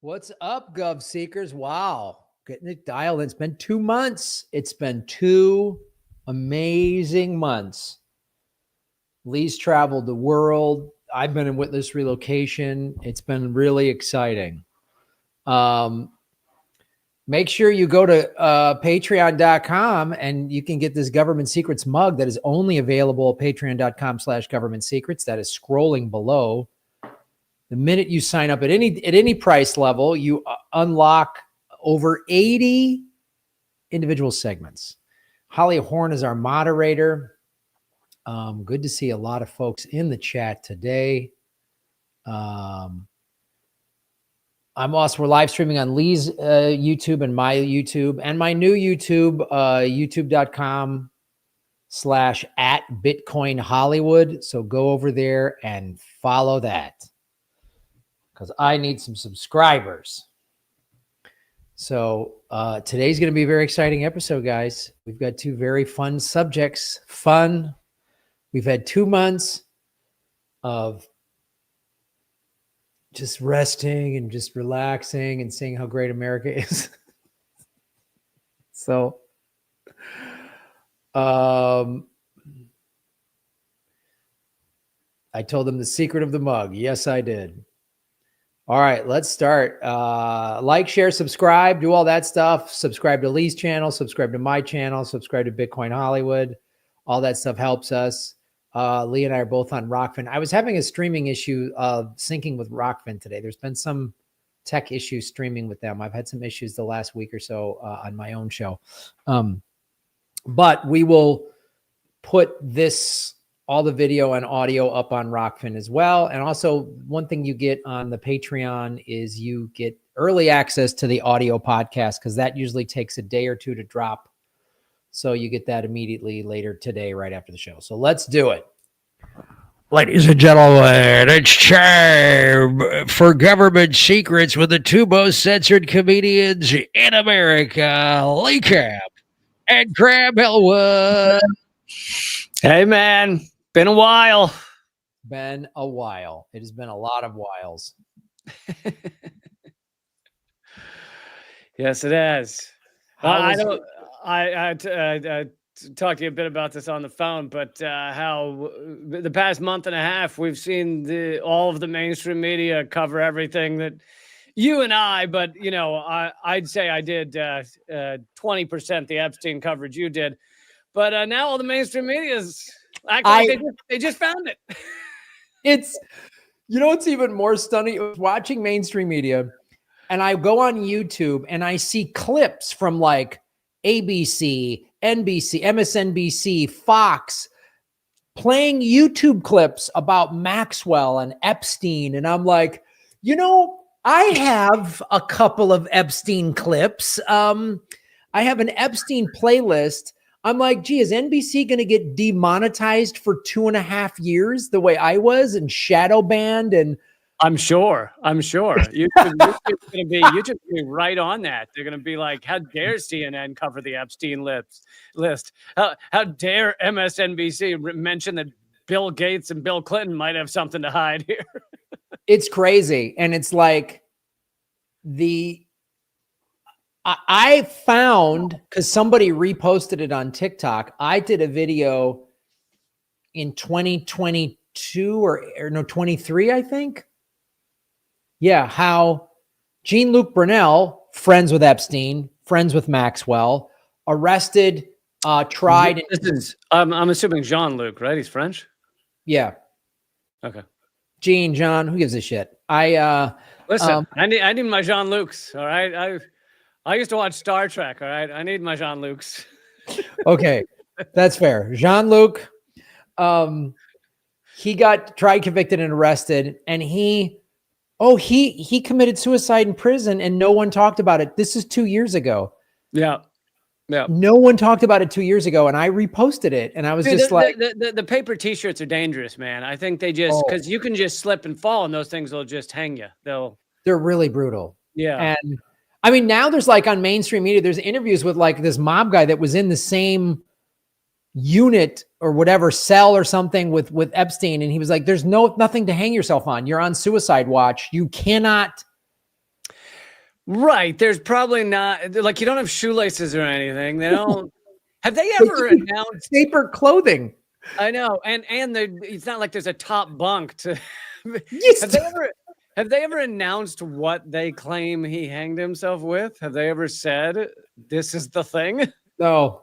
What's up, Gov Seekers? Wow, getting it dialed in. It's been 2 months. It's been 2 amazing months. Lee's traveled the world. I've been in witness relocation. It's been really exciting. Make sure you go to patreon.com and you can get this Government Secrets mug that is only available at patreon.com/government secrets. That is scrolling below. The minute you sign up at any price level, you unlock over 80 individual segments. Holly Horn is our moderator. Good to see a lot of folks in the chat today. I'm also, we're live streaming on Lee's YouTube and my YouTube and my new YouTube, youtube.com/@Bitcoin Hollywood. So go over there and follow that, because I need some subscribers. So today's going to be a very exciting episode, guys. We've got 2 very fun subjects. Fun. We've had 2 months of just resting and just relaxing and seeing how great America is. So I told them the secret of the mug. Yes, I did. All right, let's start. Like, share, subscribe, do all that stuff. Subscribe to Lee's channel, subscribe to my channel, subscribe to Bitcoin Hollywood. All that stuff helps us. Lee and I are both on Rockfin. I was having a streaming issue syncing with Rockfin today. There's been some tech issues streaming with them. I've had some issues the last week or so on my own show. But we will put all the video and audio up on Rockfin as well. And also, one thing you get on the Patreon is you get early access to the audio podcast, because that usually takes a day or 2 to drop. So you get that immediately later today, right after the show. So let's do it. Ladies and gentlemen, it's time for Government Secrets with the 2 most censored comedians in America, Lee Camp and Graham Elwood. Hey, man. Been a while. Been a while. It has been a lot of whiles. Yes, it has. I talked to you a bit about this on the phone, but how the past month and a half we've seen all of the mainstream media cover everything that you and I, but you know, I'd say I did 20% the Epstein coverage you did, but now all the mainstream media is actually they just found it. It's, you know, it's even more stunning. Watching mainstream media, and I go on YouTube and I see clips from like ABC, NBC, MSNBC, Fox, playing YouTube clips about Maxwell and Epstein. And I'm like, you know, I have a couple of Epstein clips. I have an Epstein playlist. I'm like, gee, is NBC going to get demonetized for 2.5 years the way I was, and shadow banned? And I'm sure. YouTube's going to be right on that. They're going to be like, how dare CNN cover the Epstein list? How dare MSNBC mention that Bill Gates and Bill Clinton might have something to hide here? It's crazy. And it's like I found, because somebody reposted it on TikTok, I did a video in 2022 or no, 23, I think. Yeah, how Jean-Luc Brunel, friends with Epstein, friends with Maxwell, arrested, tried. I'm assuming Jean-Luc, right? He's French? Yeah. Okay. John, who gives a shit? Listen, I need my Jean-Lucs, all right? I used to watch Star Trek, all right? I need my Jean-Lucs. Okay, that's fair. Jean-Luc, he got tried, convicted, and arrested, and he committed suicide in prison, and no one talked about it. This is 2 years ago. Yeah. No one talked about it 2 years ago, and I reposted it, and I was the paper T-shirts are dangerous, man. I think they just, because you can just slip and fall, and those things will just hang you. They're really brutal. Yeah. And I mean, now there's like on mainstream media, there's interviews with like this mob guy that was in the same unit or whatever, cell or something with Epstein. And he was like, there's nothing to hang yourself on. You're on suicide watch. You cannot. Right. There's probably not like you don't have shoelaces or anything. They don't. Have they ever announced paper clothing? I know, and it's not like there's a top bunk to. Yes. Have they ever announced what they claim he hanged himself with? Have they ever said this is the thing? No.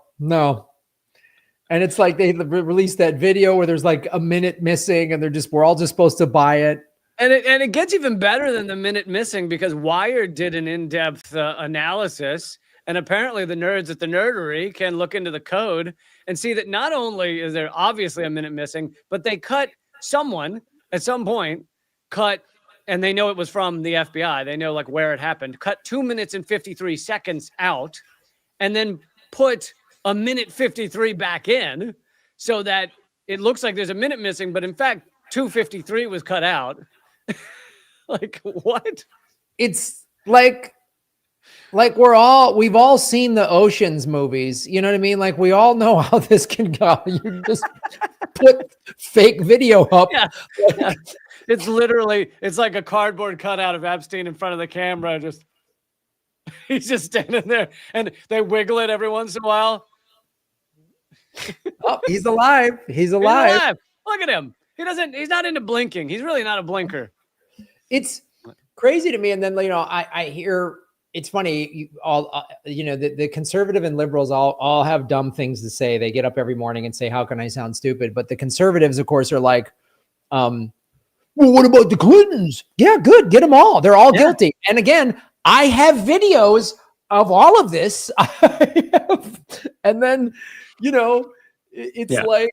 And it's like they released that video where there's like a minute missing, and we're all just supposed to buy it. And it gets even better than the minute missing because Wired did an in-depth analysis, and apparently the nerds at the Nerdery can look into the code and see that not only is there obviously a minute missing, but they cut someone at some point, and they know it was from the FBI. They know like where it happened. Cut 2 minutes and 53 seconds out, and then put a minute 53 back in, so that it looks like there's a minute missing, but in fact 2:53 was cut out. Like what? It's like we've all seen the Oceans movies. You know what I mean? Like we all know how this can go. You just put fake video up. Yeah. It's like a cardboard cutout of Epstein in front of the camera. He's just standing there, and they wiggle it every once in a while. Oh, he's alive. He's alive. Look at him. He's not into blinking. He's really not a blinker. It's crazy to me. And then, I hear, it's funny, the conservative and liberals all have dumb things to say. They get up every morning and say, how can I sound stupid? But the conservatives, of course, are like, well, what about the Clintons? Yeah, good. Get them all. They're all guilty. And again, I have videos of all of this. And then, it's like,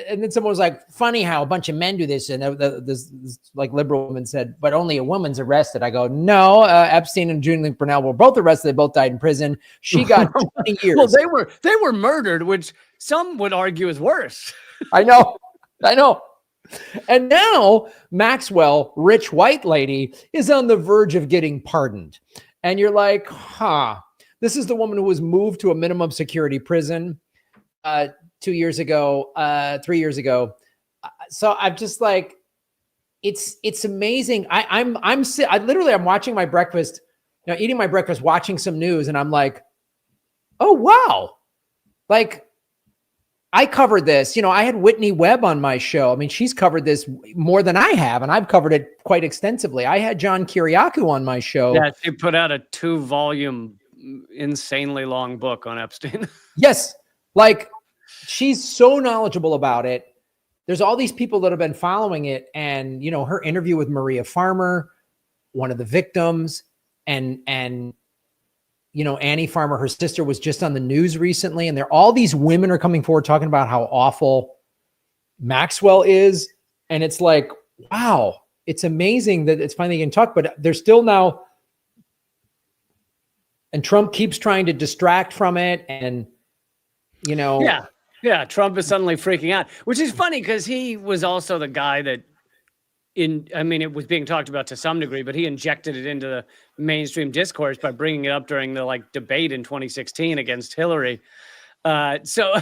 and then someone was like, funny how a bunch of men do this. And this like liberal woman said, but only a woman's arrested. I go, no, Epstein and Julian Burnell were both arrested. They both died in prison. She got 20 years. Well, they were murdered, which some would argue is worse. I know. And now Maxwell, rich white lady, is on the verge of getting pardoned. And you're like, this is the woman who was moved to a minimum security prison 2 years ago, 3 years ago. So I'm just like, it's amazing. I'm watching my breakfast, eating my breakfast, watching some news, and I'm like, oh wow, like I covered this. I had Whitney Webb on my show. I mean, she's covered this more than I have, and I've covered it quite extensively. I had John Kiriakou on my show. Yeah, she put out a 2-volume, insanely long book on Epstein. Yes, like. She's so knowledgeable about it. There's all these people that have been following it. And, her interview with Maria Farmer, one of the victims, and Annie Farmer, her sister, was just on the news recently. And all these women are coming forward talking about how awful Maxwell is. And it's like, wow, it's amazing that it's finally getting talked, but they're still now. And Trump keeps trying to distract from it. And, Yeah, Trump is suddenly freaking out, which is funny because he was also the guy that it was being talked about to some degree, but he injected it into the mainstream discourse by bringing it up during the debate in 2016 against Hillary. So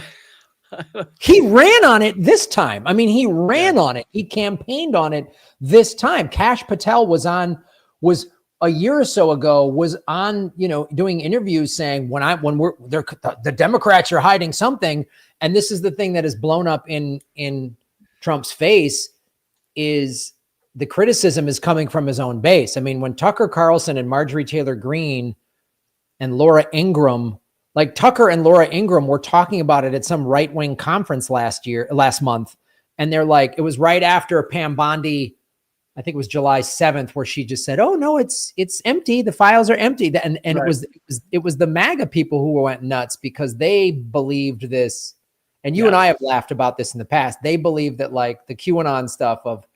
he ran on it this time. I mean, he ran on it. He campaigned on it this time. Kash Patel was a year or so ago, was on, doing interviews saying the Democrats are hiding something. And this is the thing that is blown up in Trump's face, is the criticism is coming from his own base. I mean, when Tucker Carlson and Marjorie Taylor Greene and Laura Ingraham, like Tucker and Laura Ingraham were talking about it at some right-wing conference last month. And they're like, it was right after Pam Bondi, I think it was July 7th, where she just said, oh no, it's empty. The files are empty. And right. It was the MAGA people who went nuts because they believed this. And you and I have laughed about this in the past. They believe that the QAnon stuff of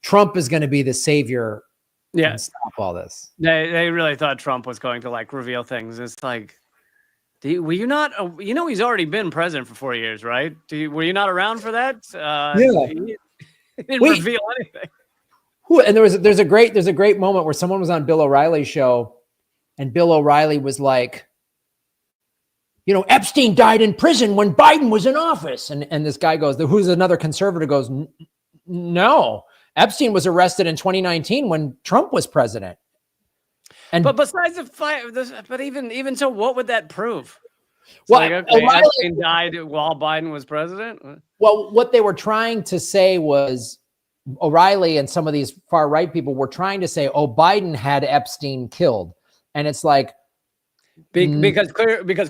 Trump is going to be the savior. Yeah. And stop all this. They really thought Trump was going to reveal things. It's like, were you not, he's already been president for 4 years, right? Were you not around for that? He didn't reveal anything. And there's a great moment where someone was on Bill O'Reilly's show, and Bill O'Reilly was like, Epstein died in prison when Biden was in office. And this guy goes, who's another conservative, goes, no, Epstein was arrested in 2019 when Trump was president. And But besides the fight, but even so, what would that prove? It's well, like, okay, O'Reilly, Epstein died while Biden was president. well, what they were trying to say was O'Reilly and some of these far right people were trying to say, oh, Biden had Epstein killed. And it's like, because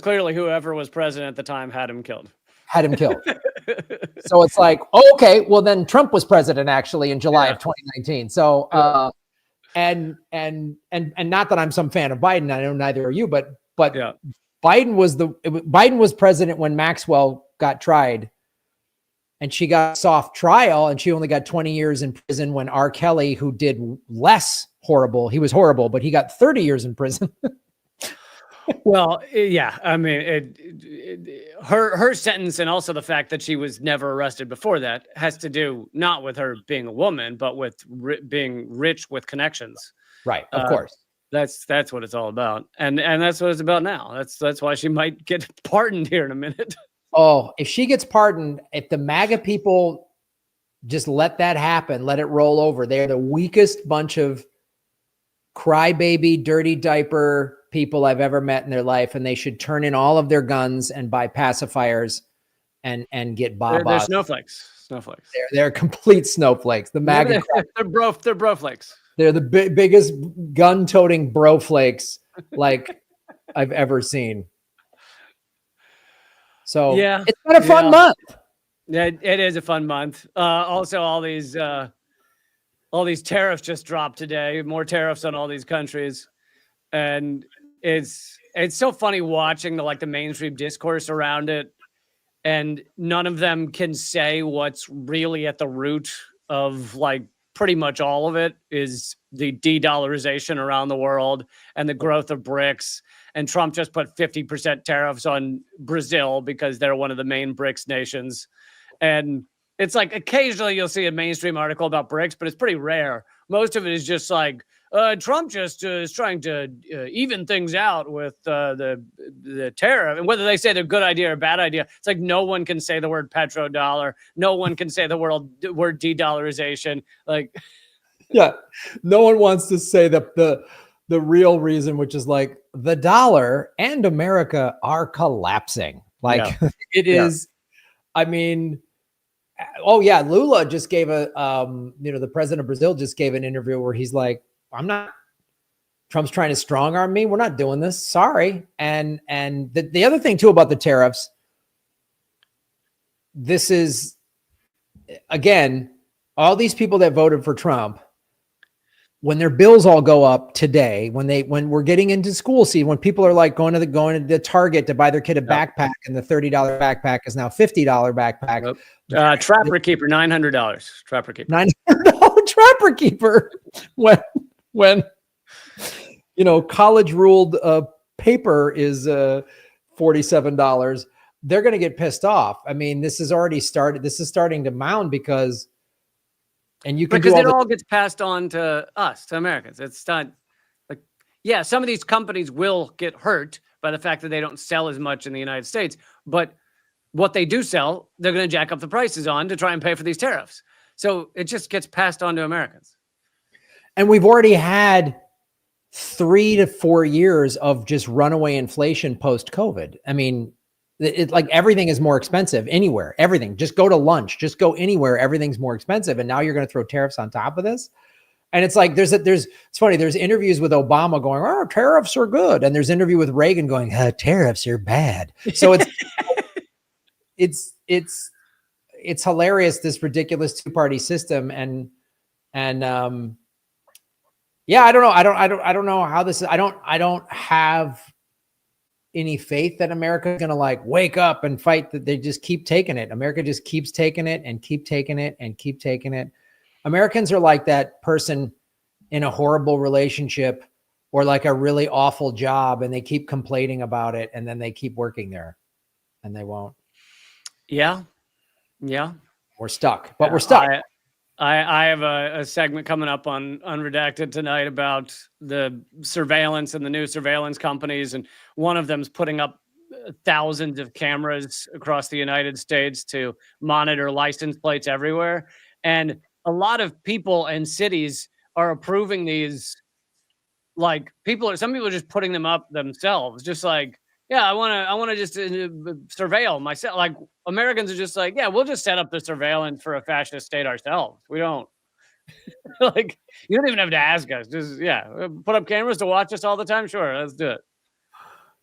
clearly whoever was president at the time had him killed. So it's like, oh, okay, well then Trump was president actually in July of 2019. So and not that I'm some fan of Biden, I know neither are you, but yeah. Biden was president when Maxwell got tried, and she got a soft trial, and she only got 20 years in prison. When R. Kelly, who did less horrible, he was horrible, but he got 30 years in prison. Well, yeah, I mean, her sentence, and also the fact that she was never arrested before that, has to do not with her being a woman, but with being rich with connections. Right, of course. That's what it's all about, and that's what it's about now. That's why she might get pardoned here in a minute. Oh, if she gets pardoned, if the MAGA people just let that happen, let it roll over, they're the weakest bunch of crybaby, dirty diaper people I've ever met in their life, and they should turn in all of their guns and buy pacifiers and get babas. They're snowflakes. They're complete snowflakes. The MAGA. They're broflakes. They're the biggest gun-toting broflakes like I've ever seen. So yeah, it's been a fun month. Yeah, it is a fun month. Also, all these tariffs just dropped today. More tariffs on all these countries, and it's so funny watching the mainstream discourse around it, and none of them can say what's really at the root of pretty much all of it is the de-dollarization around the world and the growth of BRICS. And Trump just put 50% tariffs on Brazil because they're one of the main BRICS nations. And it's occasionally you'll see a mainstream article about BRICS, but it's pretty rare. Most of it is just Trump just is trying to even things out with the tariff. And whether they say they're a good idea or bad idea, it's no one can say the word petrodollar. No one can say the word de-dollarization. Yeah, no one wants to say the real reason, which is the dollar and America are collapsing. It is. I mean, oh yeah, Lula just gave the president of Brazil just gave an interview where he's like, Trump's trying to strong arm me. We're not doing this. Sorry. And the other thing too about the tariffs, this is, again, all these people that voted for Trump, when their bills all go up today, when we're getting into school season, when people are going to the Target to buy their kid a backpack, and the $30 backpack is now $50 backpack. Yep. Trapper Keeper, $900. Trapper Keeper. $900 Trapper Keeper. When college ruled paper is $47, they're going to get pissed off. I mean, this has already started. This is starting to mound because it all gets passed on to us, to Americans. It's not some of these companies will get hurt by the fact that they don't sell as much in the United States, but what they do sell, they're going to jack up the prices on to try and pay for these tariffs. So it just gets passed on to Americans. And we've already had 3 to 4 years of just runaway inflation post-COVID. I mean, it's everything is more expensive anywhere. Everything. Just go to lunch. Just go anywhere. Everything's more expensive. And now you're going to throw tariffs on top of this. And it's it's funny. There's interviews with Obama going, "Oh, tariffs are good," and there's interview with Reagan going, "Tariffs are bad." So it's hilarious, this ridiculous two-party system. And yeah, I don't know. I don't know how this is. I don't have any faith that America is going to wake up and fight. That they just keep taking it. America just keeps taking it and keep taking it and keep taking it. Americans are like that person in a horrible relationship or a really awful job, and they keep complaining about it, and then they keep working there, and they won't. Yeah. We're stuck, but we're stuck. I have a segment coming up on Unredacted tonight about the surveillance and the new surveillance companies. And one of them's putting up thousands of cameras across the United States to monitor license plates everywhere. And a lot of people and cities are approving these like some people are just putting them up themselves, just like, yeah, I want to just surveil myself. Like Americans are just like, yeah, we'll just set up the surveillance for a fascist state ourselves. We don't like, you don't even have to ask us. Just, yeah, put up cameras to watch us all the time. Sure, let's do it.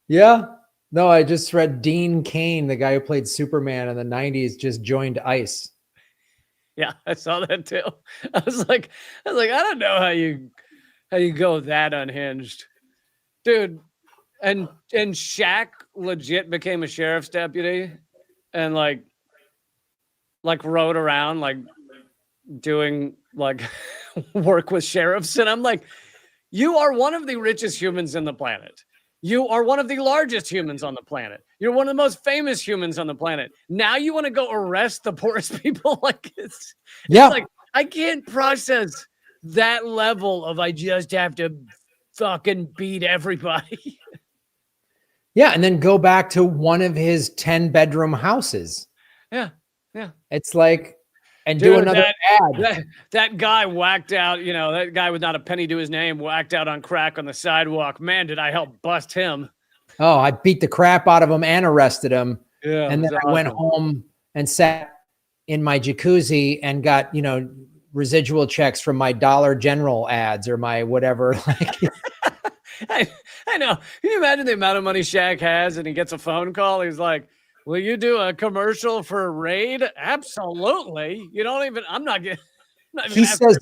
Yeah. No, I just read Dean Cain, the guy who played Superman in the 90s, just joined ICE. Yeah, I saw that too. I was like, I don't know how you go that unhinged, dude. And Shaq legit became a sheriff's deputy, and like rode around like doing like work with sheriffs, and I'm like, you are one of the richest humans in the planet. You are one of the largest humans on the planet. You're one of the most famous humans on the planet. Now you want to go arrest the poorest people? Like it's like, I can't process that level of, I just have to fucking beat everybody. Yeah. And then go back to one of his 10-bedroom houses. Yeah. It's like, and dude, do another ad. That guy whacked out, that guy with not a penny to his name, whacked out on crack on the sidewalk. Man, did I help bust him. Oh, I beat the crap out of him and arrested him. Yeah. And then I went home and sat in my jacuzzi and got, residual checks from my Dollar General ads or my whatever. I know. Can you imagine the amount of money Shaq has and he gets a phone call? He's like, will you do a commercial for Raid? Absolutely. You don't even, I'm not even he says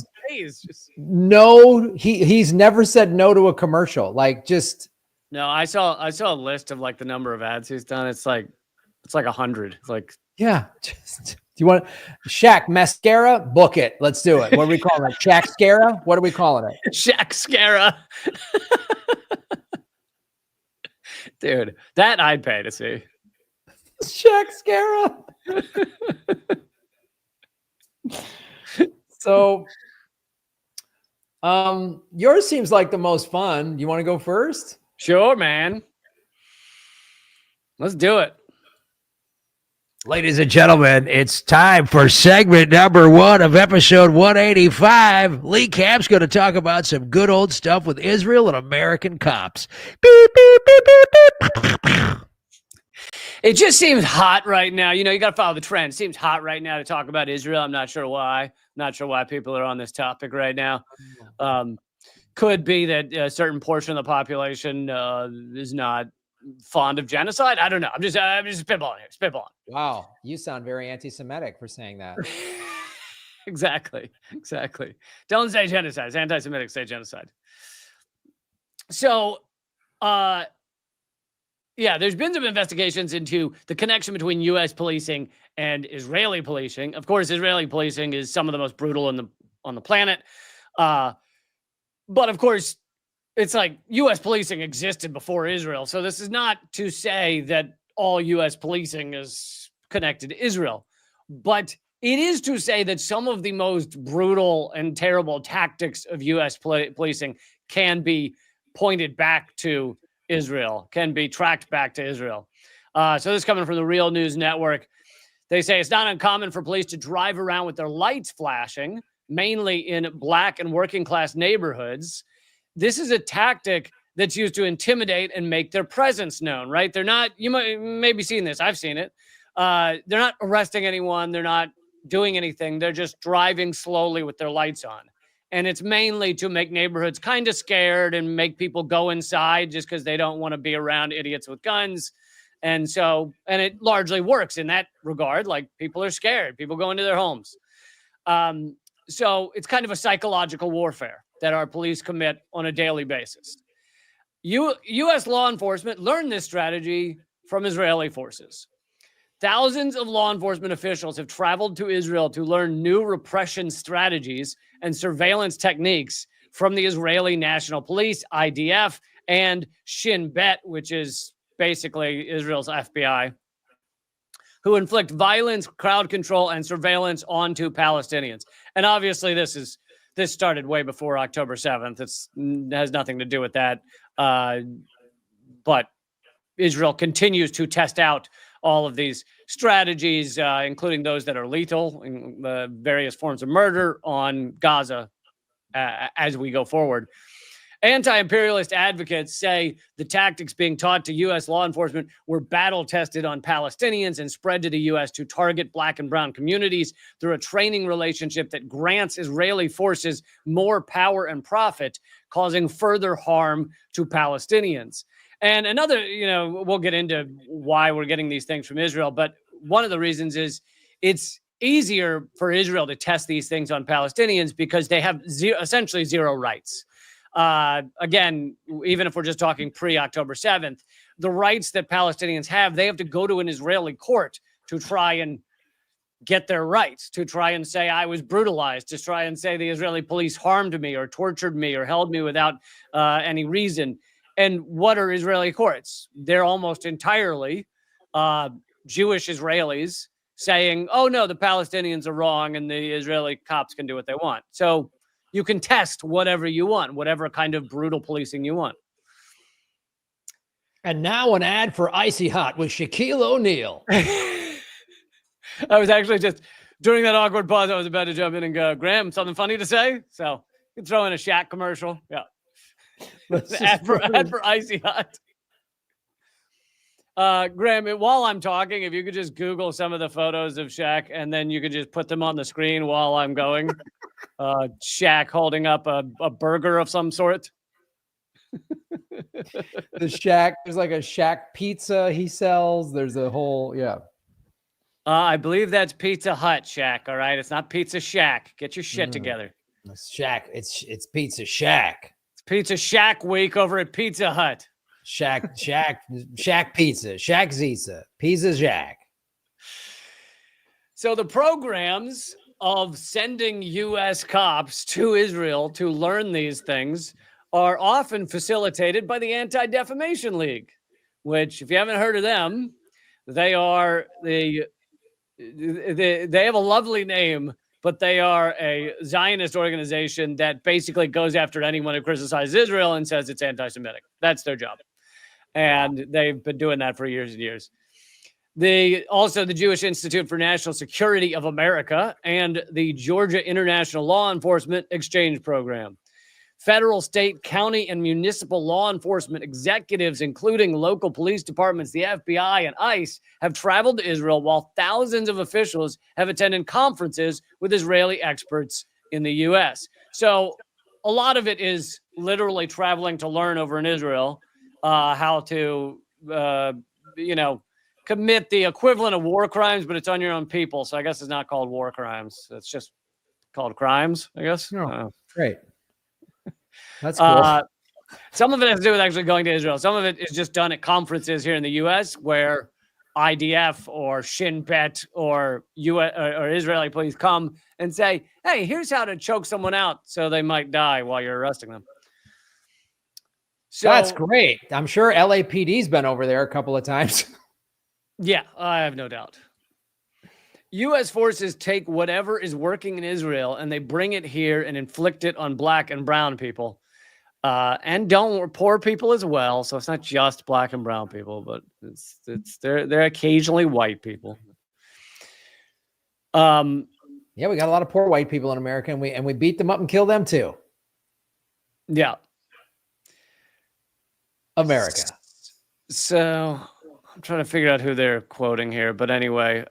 no. He's never said no to a commercial. Like just. No, I saw a list of like the number of ads he's done. It's like 100. It's like, yeah. Just, do you want Shaq mascara? Book it. Let's do it. What are we calling it? Shaq Scara? What are we calling it? Shaq Scara. Dude, that I'd pay to see. Shaq Scara. So, yours seems like the most fun. You want to go first? Sure, man. Let's do it. Ladies and gentlemen, it's time for segment number 1 of episode 185. Lee Camp's going to talk about some good old stuff with Israel and American cops. Beep, beep, beep, beep, beep. It just seems hot right now. You got to follow the trend. It seems hot right now to talk about Israel. I'm not sure why. I'm not sure why people are on this topic right now. Could be that a certain portion of the population is not fond of genocide. I don't know. I'm just spitballing here. Wow, you sound very anti-Semitic for saying that. Exactly. Don't say genocide. It's anti-Semitic. Say genocide. So, yeah, there's been some investigations into the connection between U.S. policing and Israeli policing. Of course, Israeli policing is some of the most brutal on the planet. But of course, it's like U.S. policing existed before Israel. So this is not to say that all U.S. policing is connected to Israel. But it is to say that some of the most brutal and terrible tactics of U.S. policing can be pointed back to Israel, can be tracked back to Israel. So this is coming from the Real News Network. They say it's not uncommon for police to drive around with their lights flashing, mainly in black and working class neighborhoods. This is a tactic that's used to intimidate and make their presence known, right? They're not, you may be seeing this. I've seen it. They're not arresting anyone. They're not doing anything. They're just driving slowly with their lights on. And it's mainly to make neighborhoods kind of scared and make people go inside just because they don't want to be around idiots with guns. And it largely works in that regard. Like people are scared. People go into their homes. So it's kind of a psychological warfare that our police commit on a daily basis. U.S. law enforcement learned this strategy from Israeli forces. Thousands of law enforcement officials have traveled to Israel to learn new repression strategies and surveillance techniques from the Israeli National Police, IDF, and Shin Bet, which is basically Israel's FBI, who inflict violence, crowd control, and surveillance onto Palestinians. And obviously this started way before October 7th. It has nothing to do with that. But Israel continues to test out all of these strategies, including those that are lethal, in the various forms of murder on Gaza as we go forward. Anti-imperialist advocates say the tactics being taught to U.S. law enforcement were battle-tested on Palestinians and spread to the U.S. to target Black and brown communities through a training relationship that grants Israeli forces more power and profit, causing further harm to Palestinians. And another, we'll get into why we're getting these things from Israel, but one of the reasons is it's easier for Israel to test these things on Palestinians because they have essentially zero rights. Again, even if we're just talking pre-October 7th, the rights that Palestinians have, they have to go to an Israeli court to try and get their rights, to try and say I was brutalized, to try and say the Israeli police harmed me or tortured me or held me without any reason. And what are Israeli courts? They're almost entirely Jewish Israelis saying, oh, no, the Palestinians are wrong and the Israeli cops can do what they want. So you can test whatever you want, whatever kind of brutal policing you want. And now an ad for Icy Hot with Shaquille O'Neal. I was actually just, during that awkward pause, I was about to jump in and go, Graham, something funny to say? So you can throw in a Shaq commercial. Yeah. ad for Icy Hot. Graham, while I'm talking, if you could just Google some of the photos of Shaq and then you could just put them on the screen while I'm going. Shaq holding up a burger of some sort. The Shaq, there's like a Shaq pizza he sells. There's a whole, yeah. I believe that's Pizza Hut, Shaq. All right, it's not Pizza Shack. Get your shit together. It's Shaq. It's Pizza Shack. It's Pizza Shack week over at Pizza Hut. Shack pizza, Shack Zisa, Pizza Shack. So the programs of sending U.S. cops to Israel to learn these things are often facilitated by the Anti-Defamation League, which, if you haven't heard of them, they are they have a lovely name, but they are a Zionist organization that basically goes after anyone who criticizes Israel and says it's anti-Semitic. That's their job. And they've been doing that for years and years. Also the Jewish Institute for National Security of America and the Georgia International Law Enforcement Exchange Program. Federal, state, county, and municipal law enforcement executives, including local police departments, the FBI, and ICE, have traveled to Israel, while thousands of officials have attended conferences with Israeli experts in the U.S. So a lot of it is literally traveling to learn over in Israel how to, commit the equivalent of war crimes, but it's on your own people. So I guess it's not called war crimes. It's just called crimes, I guess. Oh, great. That's cool. Some of it has to do with actually going to Israel. Some of it is just done at conferences here in the U.S. where IDF or Shin Bet or Israeli police come and say, hey, here's how to choke someone out so they might die while you're arresting them. So that's great. I'm sure LAPD's been over there a couple of times. Yeah, I have no doubt. U.S. forces take whatever is working in Israel and they bring it here and inflict it on black and brown people. And poor people as well. So it's not just black and brown people, but they're occasionally white people. Yeah, we got a lot of poor white people in America, and we beat them up and kill them too. Yeah. America. So I'm trying to figure out who they're quoting here, but anyway,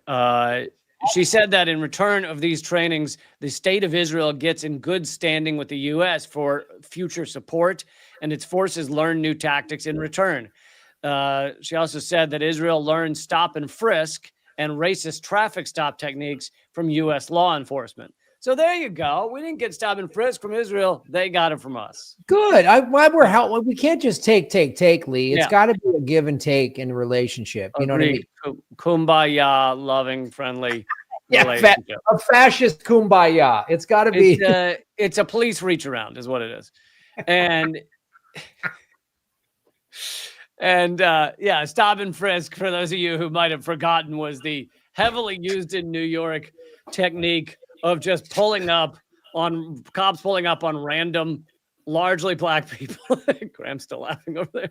she said that in return of these trainings, the state of Israel gets in good standing with the U.S. for future support, and its forces learn new tactics in return. She also said that Israel learned stop and frisk and racist traffic stop techniques from U.S. law enforcement. So there you go. We didn't get stop and frisk from Israel. They got it from us. Good. We can't just take, Lee. It's got to be a give and take in a relationship. You know what I mean? Kumbaya, loving, friendly relationship. A fascist kumbaya. It's got to be. It's a police reach around is what it is. And stop and frisk, for those of you who might have forgotten, was the heavily used in New York technique of just cops pulling up on random, largely black people. Graham's still laughing over there.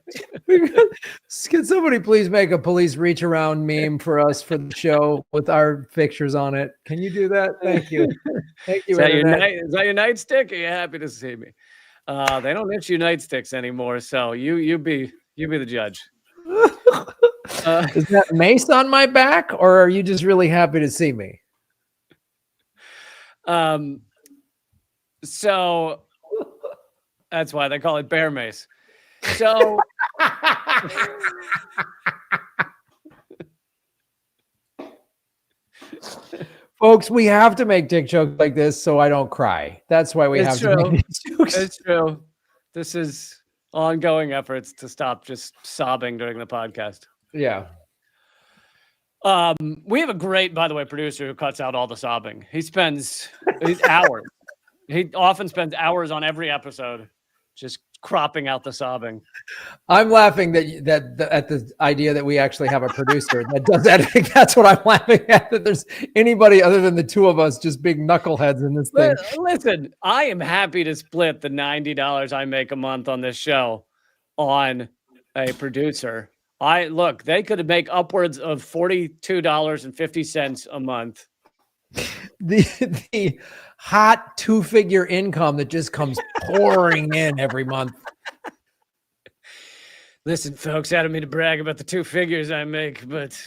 Can somebody please make a police reach around meme for us for the show with our pictures on it? Can you do that? Thank you. Thank you. Is that your nightstick? Are you happy to see me? They don't issue nightsticks anymore, so you be the judge. Is that mace on my back, or are you just really happy to see me? So that's why they call it bear mace. So folks, we have to make dick jokes like this so I don't cry. That's why we have to make these jokes. It's true. This is ongoing efforts to stop just sobbing during the podcast. Yeah. We have a great, by the way, producer who cuts out all the sobbing. He spends hours. He often spends hours on every episode just cropping out the sobbing. I'm laughing at the idea that we actually have a producer that does editing. That's what I'm laughing at, that there's anybody other than the two of us just big knuckleheads in this thing. Listen, I am happy to split the $90 I make a month on this show on a producer. Look, they could make upwards of $42.50 a month. The hot 2-figure income that just comes pouring in every month. Listen, folks, I don't mean to brag about the 2 figures I make, but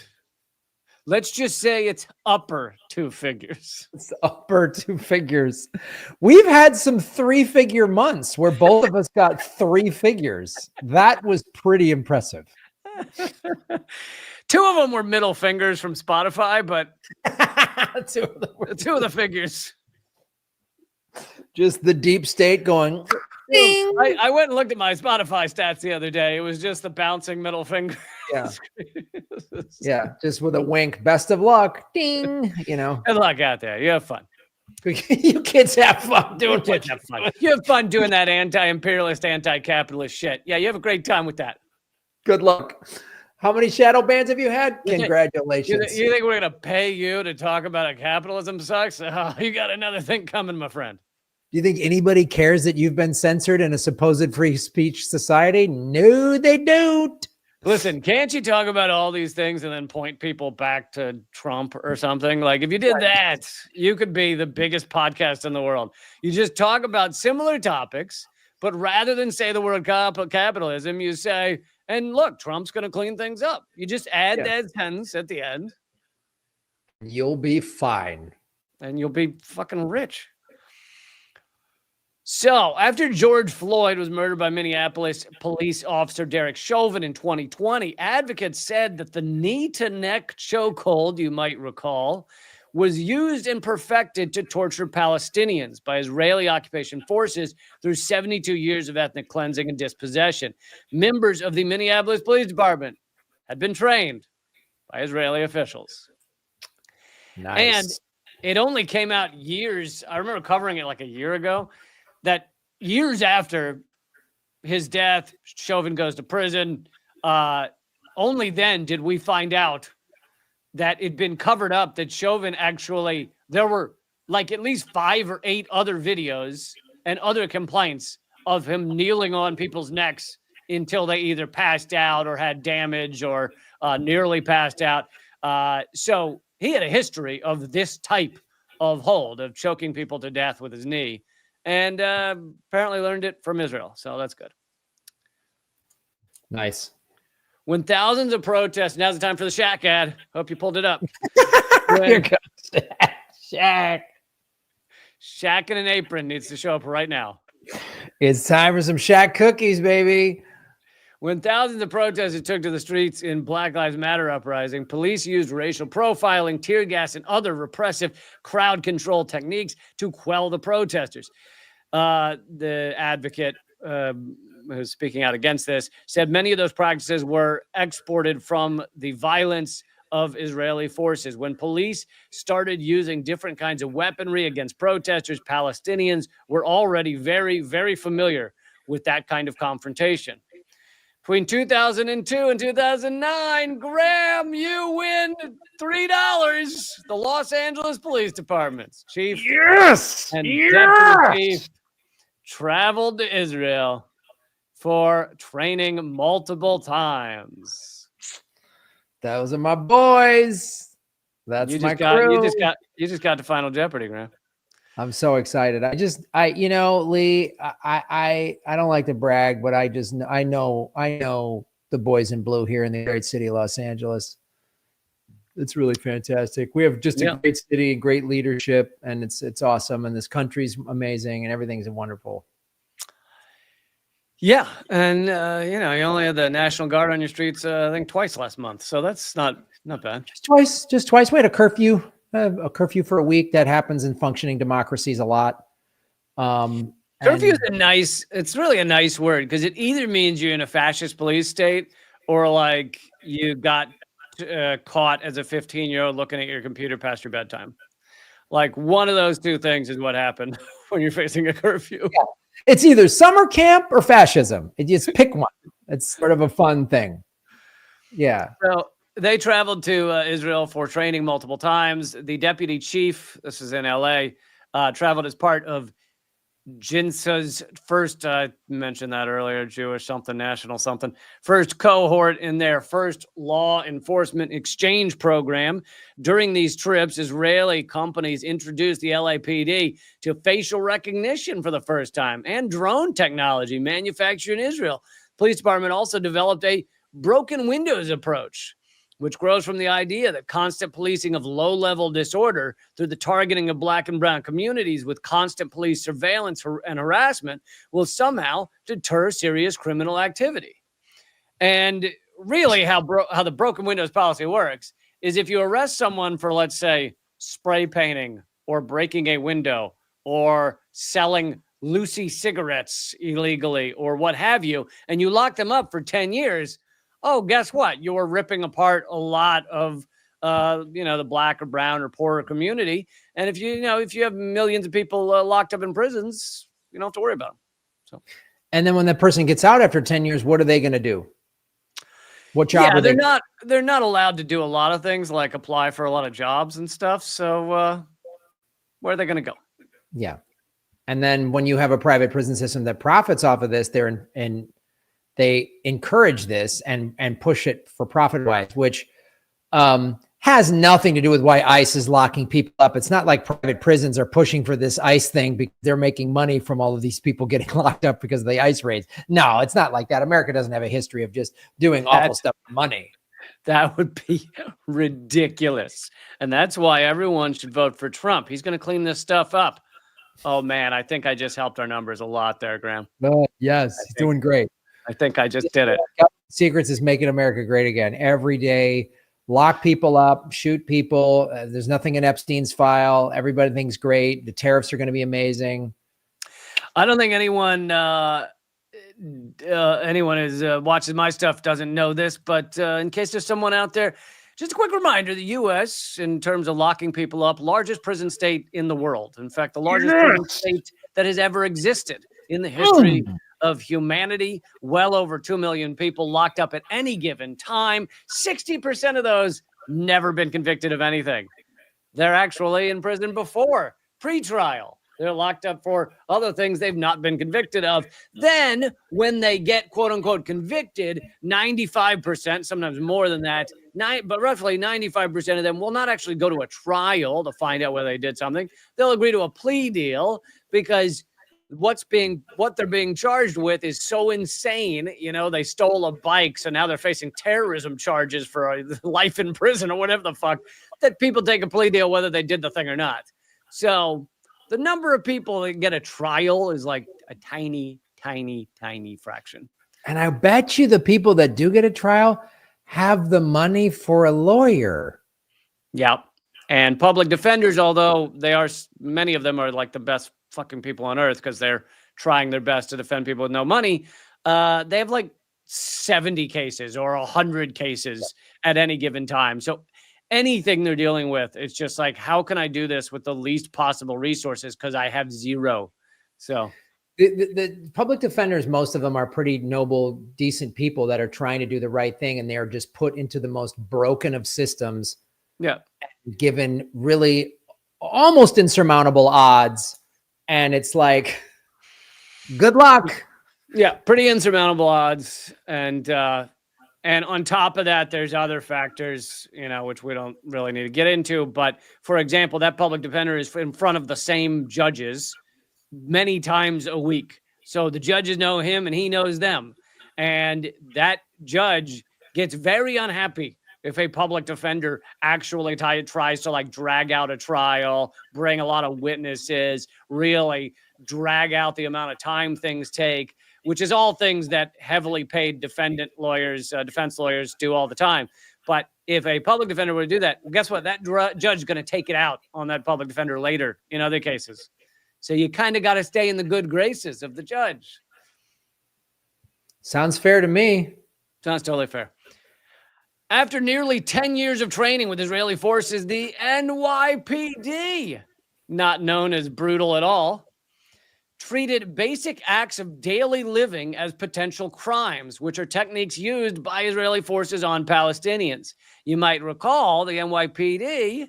let's just say it's upper 2 figures. It's upper 2 figures. We've had some 3-figure months where both of us got 3 figures. That was pretty impressive. 2 of them were middle fingers from Spotify, but 2 of the figures. Just the deep state going. Ding. I went and looked at my Spotify stats the other day. It was just the bouncing middle finger. Yeah. Yeah. Just with a wink. Best of luck. Ding. You know. Good luck out there. You have fun. You kids have fun doing what have fun. You have fun doing that anti-imperialist, anti-capitalist shit. Yeah, you have a great time with that. Good luck. How many shadow bans have you had? Congratulations. You think we're going to pay you to talk about how capitalism sucks? Oh, you got another thing coming, my friend. Do you think anybody cares that you've been censored in a supposed free speech society? No, they don't. Listen, can't you talk about all these things and then point people back to Trump or something? Like, if you did that, you could be the biggest podcast in the world. You just talk about similar topics, but rather than say the word capitalism, you say, and look, Trump's going to clean things up. You just add that sentence at the end. You'll be fine. And you'll be fucking rich. So, after George Floyd was murdered by Minneapolis police officer Derek Chauvin in 2020, advocates said that the knee-to-neck chokehold, you might recall, was used and perfected to torture Palestinians by Israeli occupation forces through 72 years of ethnic cleansing and dispossession. Members of the Minneapolis Police Department had been trained by Israeli officials. Nice. And it only came out years, I remember covering it like a year ago, that years after his death, Chauvin goes to prison. Only then did we find out that it'd been covered up, that Chauvin actually, there were like at least 5 or 8 other videos and other complaints of him kneeling on people's necks until they either passed out or had damage or nearly passed out. So he had a history of this type of hold, of choking people to death with his knee, and apparently learned it from Israel. So that's good. Nice. When thousands of protests, now's the time for the Shaq ad. Hope you pulled it up. Here comes Shaq. Shaq in an apron needs to show up right now. It's time for some Shaq cookies, baby. When thousands of protesters took to the streets in Black Lives Matter uprising, police used racial profiling, tear gas, and other repressive crowd control techniques to quell the protesters. The advocate who's speaking out against this said many of those practices were exported from the violence of Israeli forces. When police started using different kinds of weaponry against protesters, Palestinians were already very, very familiar with that kind of confrontation. Between 2002 and 2009, Graham, you win $3. The Los Angeles Police Department's chief and deputy chief traveled to Israel for training multiple times. Those are my boys. That's my crew. You just got to Final Jeopardy, Graham. I'm so excited. Lee, I don't like to brag, but I know the boys in blue here in the great city of Los Angeles. It's really fantastic. We have just a great city, great leadership, and it's awesome. And this country's amazing, and everything's wonderful. Yeah, and you only had the National Guard on your streets, I think twice last month, so that's not bad. Just twice. We had a curfew for a week. That happens in functioning democracies a lot. Curfew is it's really a nice word because it either means you're in a fascist police state or like you got caught as a 15-year-old looking at your computer past your bedtime. Like one of those two things is what happened when you're facing a curfew. Yeah. It's either summer camp or fascism. You just pick one. It's sort of a fun thing. Yeah. So they traveled to Israel for training multiple times. The deputy chief, this is in LA, traveled as part of JINSA's first, I mentioned that earlier, Jewish something, national something, first cohort in their first law enforcement exchange program. During these trips, Israeli companies introduced the LAPD to facial recognition for the first time and drone technology manufactured in Israel. Police department also developed a broken windows approach, which grows from the idea that constant policing of low-level disorder through the targeting of Black and brown communities with constant police surveillance and harassment will somehow deter serious criminal activity. And really how the broken windows policy works is if you arrest someone for, let's say, spray painting or breaking a window or selling Lucy cigarettes illegally or what have you, and you lock them up for 10 years, oh, guess what? You're ripping apart a lot of, the Black or brown or poorer community. And if you have millions of people locked up in prisons, you don't have to worry about them. So, and then when that person gets out after 10 years, what are they going to do? What job are they? They're not allowed to do a lot of things like apply for a lot of jobs and stuff. So where are they going to go? Yeah. And then when you have a private prison system that profits off of this, they encourage this and push it for profit wise, which has nothing to do with why ICE is locking people up. It's not like private prisons are pushing for this ICE thing because they're making money from all of these people getting locked up because of the ICE raids. No, it's not like that. America doesn't have a history of just doing awful stuff for money. That would be ridiculous. And that's why everyone should vote for Trump. He's going to clean this stuff up. Oh, man, I think I just helped our numbers a lot there, Graham. Yes, he's doing great. I think I just did it. Secrets is making America great again. Every day, lock people up, shoot people. There's nothing in Epstein's file. Everybody thinks great. The tariffs are going to be amazing. I don't think anyone who watches my stuff doesn't know this, but in case there's someone out there, just a quick reminder, the U.S., in terms of locking people up, largest prison state in the world. In fact, the largest prison state that has ever existed in the history of humanity. Well over 2 million people locked up at any given time. 60% of those never been convicted of anything. They're actually in prison before pre-trial. They're locked up for other things they've not been convicted of. Then when they get quote unquote convicted, 95%, sometimes more than that, but roughly 95% of them will not actually go to a trial to find out whether they did something. They'll agree to a plea deal because what they're being charged with is so insane. They stole a bike, so now they're facing terrorism charges for life in prison or whatever the fuck, that people take a plea deal whether they did the thing or not. So the number of people that get a trial is like a tiny, tiny, tiny fraction. And I bet you the people that do get a trial have the money for a lawyer. Yeah. And public defenders, although many of them are like the best fucking people on earth because they're trying their best to defend people with no money. They have like 70 cases or 100 cases at any given time. So anything they're dealing with, it's just like, how can I do this with the least possible resources? Because I have zero. So the public defenders, most of them are pretty noble, decent people that are trying to do the right thing. And they are just put into the most broken of systems. Yeah. Given really almost insurmountable odds. And it's like, good luck. Yeah. Pretty insurmountable odds. And And on top of that, there's other factors, which we don't really need to get into. But for example, that public defender is in front of the same judges many times a week. So the judges know him and he knows them. And that judge gets very unhappy if a public defender actually tries to drag out a trial, bring a lot of witnesses, really drag out the amount of time things take, which is all things that heavily paid defense lawyers do all the time. But if a public defender were to do that, well, guess what? That judge is going to take it out on that public defender later in other cases. So you kind of got to stay in the good graces of the judge. Sounds fair to me. Sounds totally fair. After nearly 10 years of training with Israeli forces, the NYPD, not known as brutal at all, treated basic acts of daily living as potential crimes, which are techniques used by Israeli forces on Palestinians. You might recall the NYPD,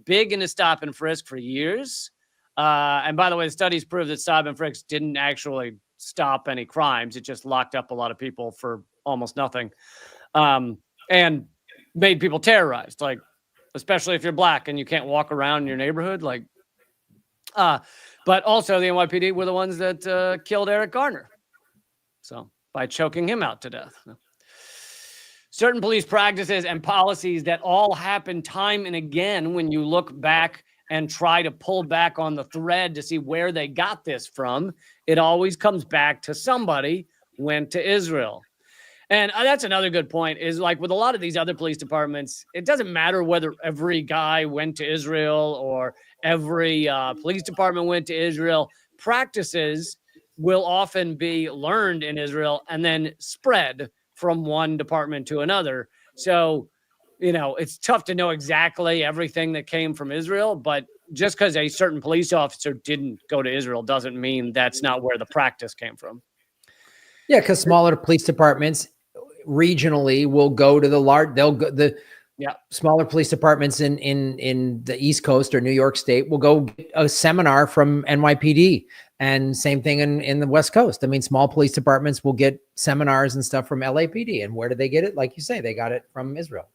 big into stop and frisk for years. And by the way, the studies prove that stop and frisk didn't actually stop any crimes. It just locked up a lot of people for almost nothing. And made people terrorized, especially if you're black and you can't walk around in your neighborhood. But also the NYPD were the ones that killed Eric Garner. So by choking him out to death. Certain police practices and policies that all happen time and again when you look back and try to pull back on the thread to see where they got this from, it always comes back to somebody went to Israel. And that's another good point is with a lot of these other police departments, it doesn't matter whether every guy went to Israel or every police department went to Israel. Practices will often be learned in Israel and then spread from one department to another. So, it's tough to know exactly everything that came from Israel, but just because a certain police officer didn't go to Israel doesn't mean that's not where the practice came from. Yeah, because smaller police departments regionally will go to the smaller police departments in the East Coast or New York State will go get a seminar from NYPD, and same thing in the West Coast. I mean, small police departments will get seminars and stuff from LAPD. And where did they get it? Like you say, they got it from Israel.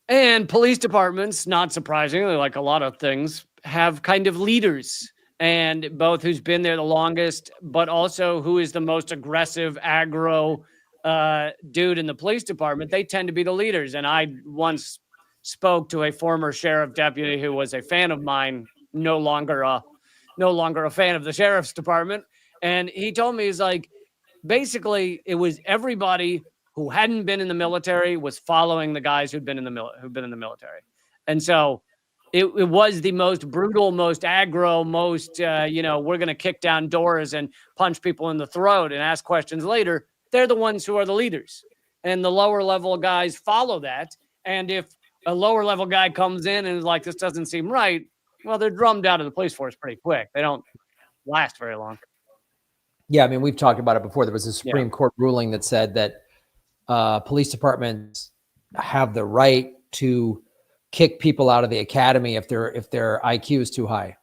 And police departments, not surprisingly, like a lot of things, have kind of leaders, and both who's been there the longest, but also who is the most aggressive, aggro dude in the police department. They tend to be the leaders. And I once spoke to a former sheriff deputy who was a fan of mine, no longer a fan of the sheriff's department. And he told me, he's basically it was everybody who hadn't been in the military was following the guys who'd been in the military. And so it was the most brutal, most aggro, most, we're going to kick down doors and punch people in the throat and ask questions later. They're the ones who are the leaders. And the lower level guys follow that. And if a lower level guy comes in and is like, this doesn't seem right, well, they're drummed out of the police force pretty quick. They don't last very long. Yeah, I mean, we've talked about it before. There was a Supreme Court ruling that said that police departments have the right to kick people out of the academy if their IQ is too high.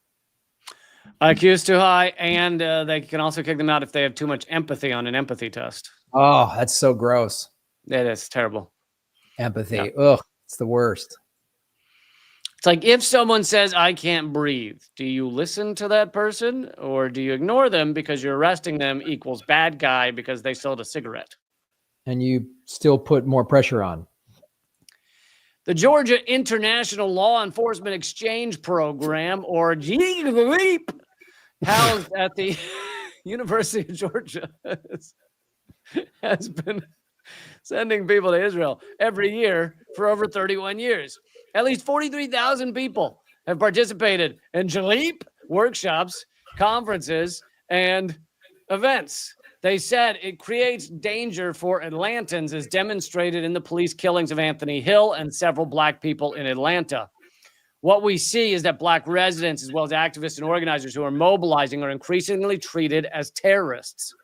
IQ is too high, and they can also kick them out if they have too much empathy on an empathy test. Oh, that's so gross. It is terrible. Empathy. Yeah. Ugh, it's the worst. It's like if someone says, I can't breathe, do you listen to that person or do you ignore them because you're arresting them equals bad guy because they sold a cigarette? And you still put more pressure on. The Georgia International Law Enforcement Exchange Program, or GEEP, housed at the University of Georgia, has been sending people to Israel every year for over 31 years. At least 43,000 people have participated in GEEP workshops, conferences, and events. They said it creates danger for Atlantans, as demonstrated in the police killings of Anthony Hill and several black people in Atlanta. What we see is that black residents, as well as activists and organizers who are mobilizing, are increasingly treated as terrorists.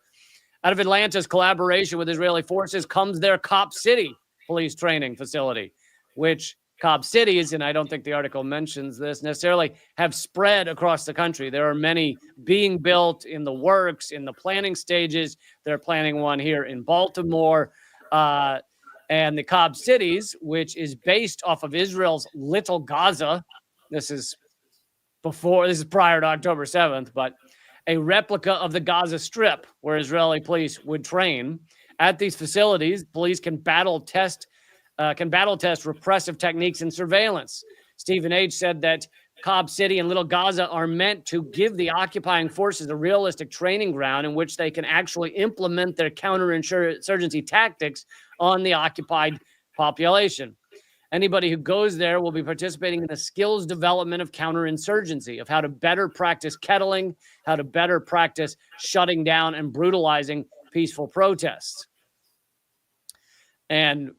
Out of Atlanta's collaboration with Israeli forces comes their Cop City police training facility, which Cop Cities, and I don't think the article mentions this necessarily, have spread across the country. There are many being built, in the works, in the planning stages. They're planning one here in Baltimore. And the Cobb Cities, which is based off of Israel's Little Gaza. This is prior to October 7th, but a replica of the Gaza Strip where Israeli police would train. At these facilities, police can battle test repressive techniques and surveillance. Stephen H. said that Cobb City and Little Gaza are meant to give the occupying forces a realistic training ground in which they can actually implement their counterinsurgency tactics on the occupied population. Anybody who goes there will be participating in the skills development of counterinsurgency, of how to better practice kettling, how to better practice shutting down and brutalizing peaceful protests. And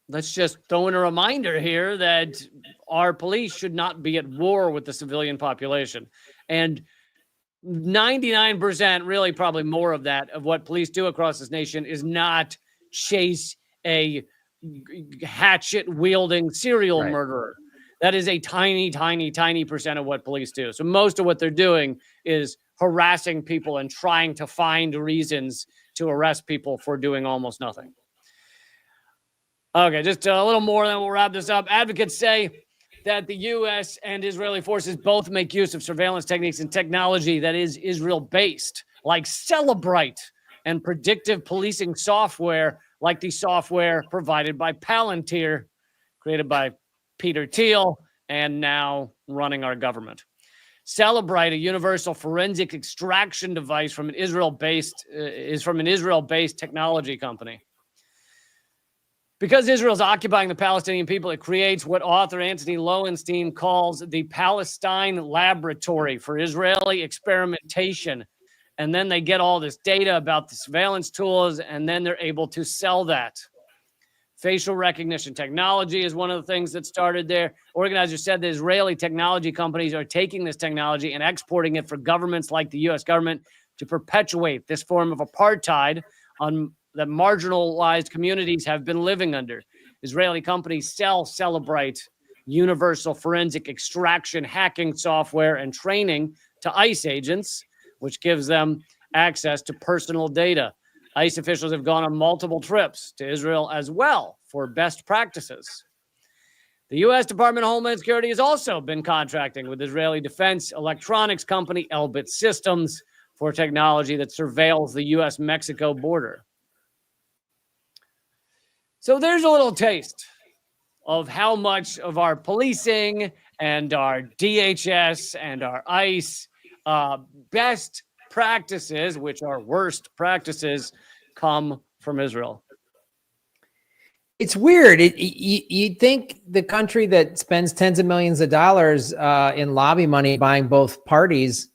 let's just throw in a reminder here that our police should not be at war with the civilian population. And 99%, really probably more of that, of what police do across this nation is not chase a hatchet-wielding serial murderer. That is a tiny, tiny, tiny percent of what police do. So most of what they're doing is harassing people and trying to find reasons to arrest people for doing almost nothing. Okay, just a little more, then we'll wrap this up. Advocates say that the U.S. and Israeli forces both make use of surveillance techniques and technology that is Israel-based, like Celebrite and predictive policing software, like the software provided by Palantir, created by Peter Thiel, and now running our government. Celebrite, a universal forensic extraction device from an Israel-based technology company. Because Israel's occupying the Palestinian people, it creates what author Anthony Lowenstein calls the Palestine Laboratory for Israeli experimentation. And then they get all this data about the surveillance tools, and then they're able to sell that. Facial recognition technology is one of the things that started there. Organizers said the Israeli technology companies are taking this technology and exporting it for governments like the U.S. government to perpetuate this form of apartheid that marginalized communities have been living under. Israeli companies sell Celebrite, universal forensic extraction hacking software and training to ICE agents, which gives them access to personal data. ICE officials have gone on multiple trips to Israel as well for best practices. The U.S. Department of Homeland Security has also been contracting with Israeli defense electronics company Elbit Systems for technology that surveils the U.S.-Mexico border. So there's a little taste of how much of our policing and our DHS and our ICE best practices, which are worst practices, come from Israel. It's weird. You'd think the country that spends tens of millions of dollars in lobby money buying both parties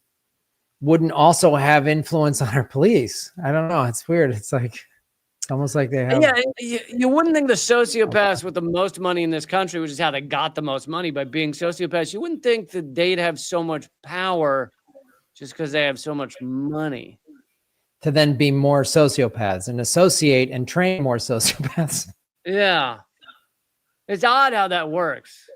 wouldn't also have influence on our police. I don't know. It's weird. It's almost like they have. Yeah, you wouldn't think the sociopaths with the most money in this country, which is how they got the most money by being sociopaths, you wouldn't think that they'd have so much power just because they have so much money. To then be more sociopaths and associate and train more sociopaths. Yeah. It's odd how that works.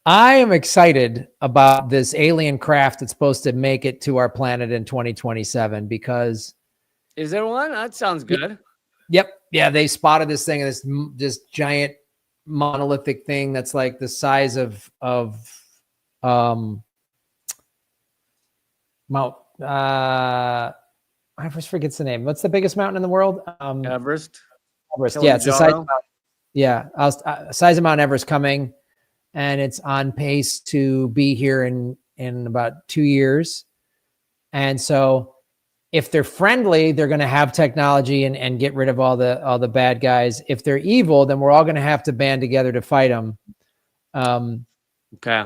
I am excited about this alien craft that's supposed to make it to our planet in 2027 because... Is there one? That sounds good. Yep. Yeah, they spotted this thing, this giant monolithic thing that's like the size of Mount I always forget the name. What's the biggest mountain in the world? Everest. Everest. Yeah, it's the size of size of Mount Everest coming, and it's on pace to be here in about 2 years. And so if they're friendly, they're going to have technology and get rid of all the bad guys. If they're evil, then we're all going to have to band together to fight them. Okay.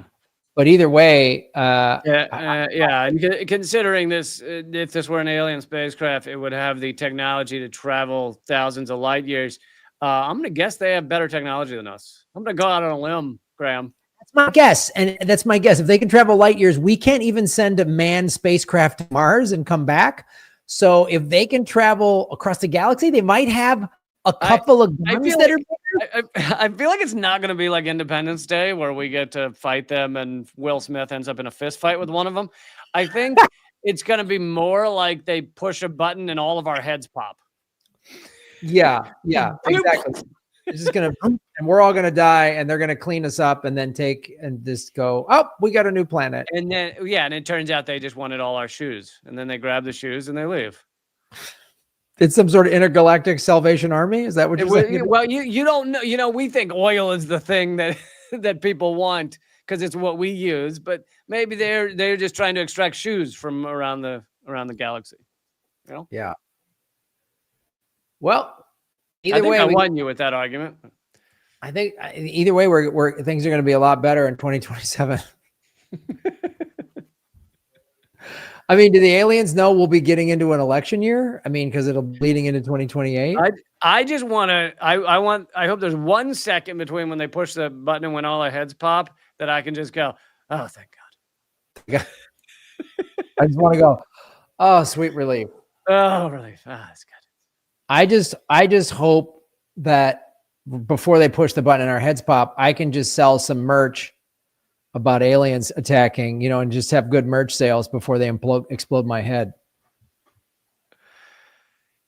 But either way, And considering this, if this were an alien spacecraft, it would have the technology to travel thousands of light years. I'm going to guess they have better technology than us. I'm going to go out on a limb, Graham. That's my guess. And that's my guess. If they can travel light years, we can't even send a manned spacecraft to Mars and come back. So if they can travel across the galaxy, they might have a couple of guns that are. I feel like it's not going to be like Independence Day where we get to fight them and Will Smith ends up in a fist fight with one of them. I think it's going to be more like they push a button and all of our heads pop. Yeah, exactly. It's just gonna, and we're all gonna die, and they're gonna clean us up, and then take and just go. Oh, we got a new planet. And then and it turns out they just wanted all our shoes, and then they grab the shoes and they leave. It's some sort of intergalactic Salvation Army. Is that what you're saying? Well, you don't know. You know, we think oil is the thing that that people want because it's what we use, but maybe they're just trying to extract shoes from around the galaxy. You know? Yeah. Well, Either way, I won you with that argument. I think either way, we're things are going to be a lot better in 2027. I mean, do the aliens know we'll be getting into an election year? I mean, because it'll be leading into 2028. I just want to. I hope there's 1 second between when they push the button and when all our heads pop that I can just go, oh, thank God. I just want to go, oh, sweet relief. Oh, relief. Ah, that's good. I just hope that before they push the button and our heads pop, I can just sell some merch about aliens attacking, and just have good merch sales before they explode my head.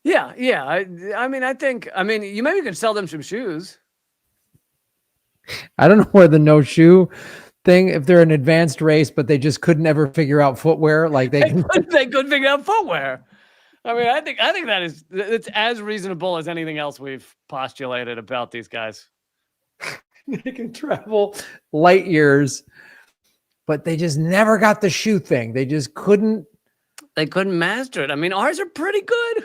Yeah. I mean, you maybe could sell them some shoes. I don't know where the no shoe thing, if they're an advanced race, but they just couldn't ever figure out footwear. Like they couldn't figure out footwear. I mean, I think it's as reasonable as anything else we've postulated about these guys. They can travel light years, but they just never got the shoe thing. They just couldn't. They couldn't master it. I mean, ours are pretty good.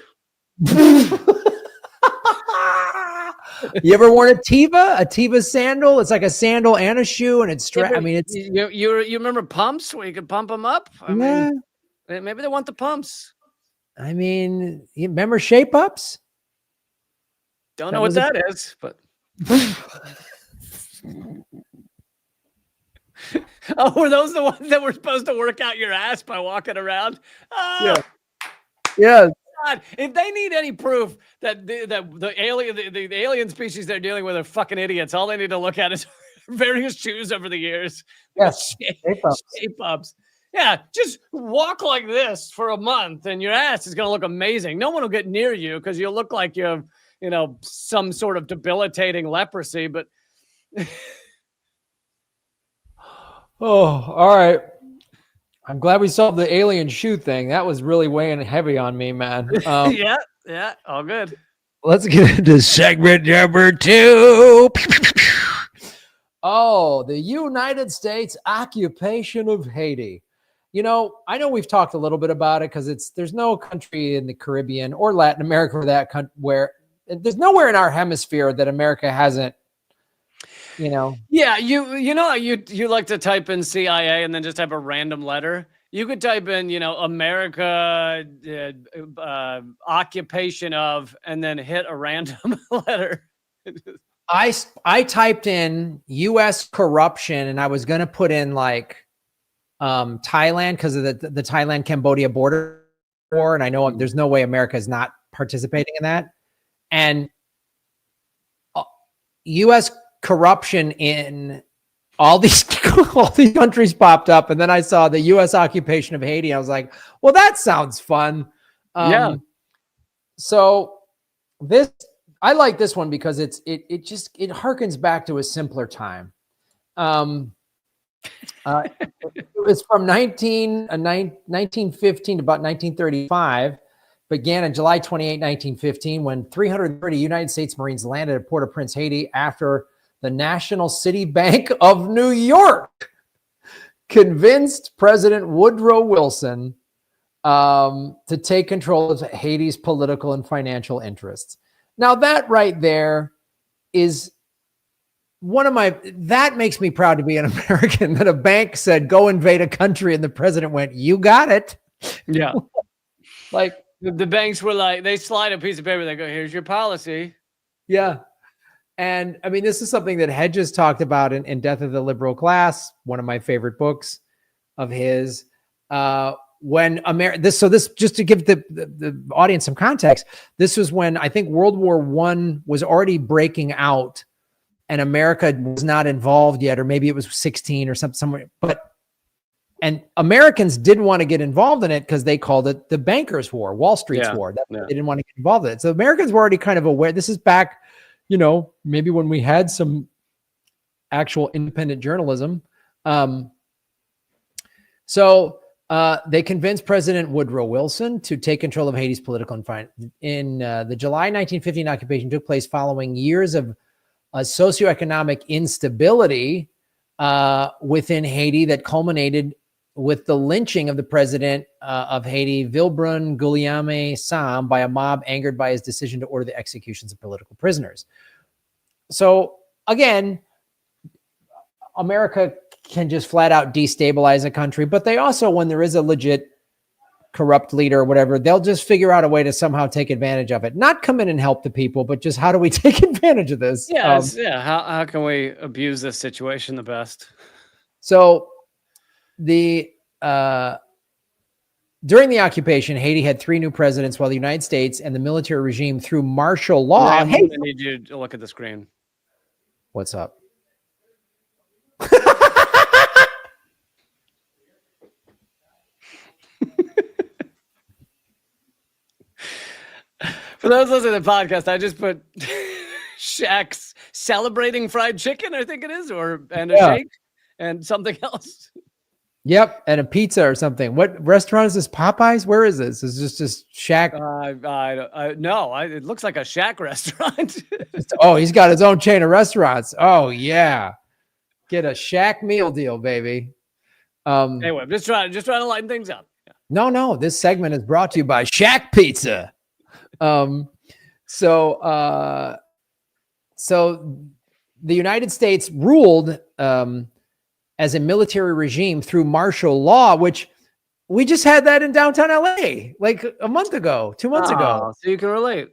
You ever worn a Teva sandal? It's like a sandal and a shoe, and it's I mean, it's you remember pumps where you could pump them up? I mean, maybe they want the pumps. I mean, you remember shape ups? Don't know what that is, but oh, were those the ones that were supposed to work out your ass by walking around? Oh, yeah. God, if they need any proof that the alien species they're dealing with are fucking idiots, all they need to look at is various shoes over the years. Yes, shape ups. Yeah, just walk like this for a month, and your ass is gonna look amazing. No one will get near you because you'll look like you have, some sort of debilitating leprosy. But oh, all right. I'm glad we solved the alien shoe thing. That was really weighing heavy on me, man. Yeah, all good. Let's get into segment number 2. Oh, the United States occupation of Haiti. I know we've talked a little bit about it because there's no country in the Caribbean or Latin America where there's nowhere in our hemisphere that America hasn't. Yeah, you like to type in CIA and then just type a random letter. You could type in, America occupation of, and then hit a random letter. I typed in U.S. corruption, and I was gonna put in like Thailand because of the Thailand-Cambodia border war, and I know there's no way America is not participating in that. And U.S. corruption in all these countries popped up, and then I saw the U.S. occupation of Haiti. I was like, well, that sounds fun. Yeah. So I like this one because it harkens back to a simpler time. It was from 1915 to about 1935. Began on July 28, 1915, when 330 United States Marines landed at Port-au-Prince, Haiti, after the National City Bank of New York convinced President Woodrow Wilson to take control of Haiti's political and financial interests. Now, that right there is that makes me proud to be an American, that a bank said, go invade a country, and the president went, you got it. Yeah. Like, the banks were like, they slide a piece of paper, they go, here's your policy. Yeah. And I mean, this is something that Hedges talked about in Death of the Liberal Class, one of my favorite books of his. When this just to give the audience some context, this was when I think World War I was already breaking out, and America was not involved yet, or maybe it was 16 or somewhere. But And Americans didn't want to get involved in it because they called it the bankers' war, Wall Street's war. They didn't want to get involved in it. So Americans were already kind of aware. This is back, maybe when we had some actual independent journalism. So they convinced President Woodrow Wilson to take control of Haiti's political environment. In the July 1915 occupation took place following years of socioeconomic instability within Haiti that culminated with the lynching of the president of Haiti, Vilbrun Guillaume Sam, by a mob angered by his decision to order the executions of political prisoners. So again, America can just flat out destabilize a country, but they also, when there is a legit corrupt leader or whatever, they'll just figure out a way to somehow take advantage of it. Not come in and help the people, but just how do we take advantage of this? How can we abuse this situation the best? So during the occupation, Haiti had 3 new presidents, while the United States and the military regime through martial law. I need you to look at the screen. What's up? For those listening to the podcast, I just put Shaq's celebrating fried chicken, I think it is, and a shake and something else. Yep, and a pizza or something. What restaurant is this? Popeyes? Where is this? Is this just Shaq? No, it looks like a Shaq restaurant. Oh, he's got his own chain of restaurants. Oh yeah, get a Shaq meal deal, baby. Anyway, I'm just trying to lighten things up. Yeah. No, this segment is brought to you by Shaq Pizza. So the United States ruled as a military regime through martial law, which we just had that in downtown LA like a month ago, 2 months ago. So you can relate.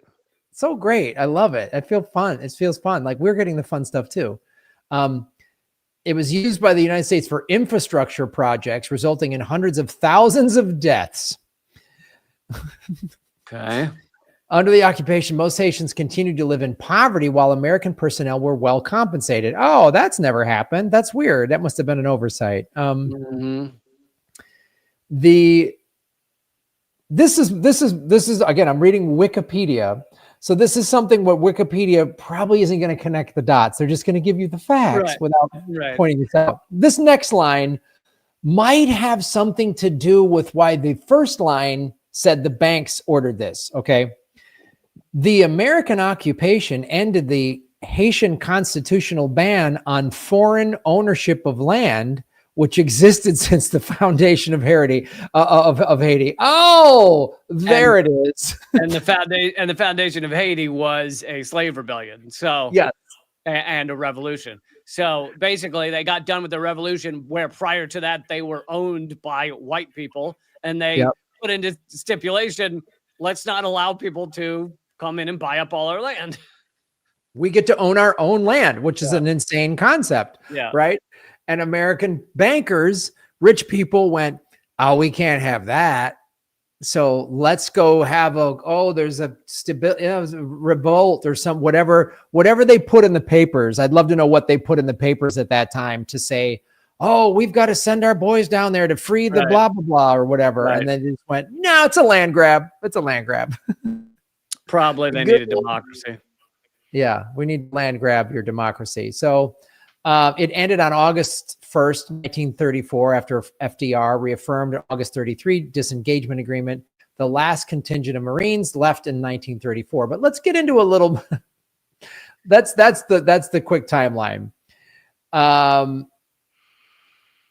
So great. I love it. It feels fun. It feels fun. Like we're getting the fun stuff too. It was used by the United States for infrastructure projects, resulting in hundreds of thousands of deaths. Okay. Under the occupation, most Haitians continued to live in poverty while American personnel were well compensated. Oh, that's never happened. That's weird. That must have been an oversight. This is again, I'm reading Wikipedia. So this is something what Wikipedia probably isn't going to connect the dots. They're just going to give you the facts without pointing this out. This next line might have something to do with why the first line said the banks ordered this. Okay. The American occupation ended the Haitian constitutional ban on foreign ownership of land, which existed since the foundation of Haiti. Oh, there it is. And the foundation of Haiti was a slave rebellion. So yes, and a revolution. So basically, they got done with the revolution, where prior to that they were owned by white people, and they put into stipulation, let's not allow people to come in and buy up all our land. We get to own our own land, which is an insane concept. Yeah. Right. And American bankers, rich people went, oh, we can't have that. So let's go have there's a revolt or whatever they put in the papers. I'd love to know what they put in the papers at that time to say, oh, we've got to send our boys down there to free the blah, blah, blah, or whatever. Right. And then they just went, no, it's a land grab. It's a land grab. Probably they needed democracy. Yeah, we need land grab your democracy. So it ended on August 1st, 1934, after FDR reaffirmed August 33 disengagement agreement. The last contingent of Marines left in 1934. But let's get into a little. that's the quick timeline.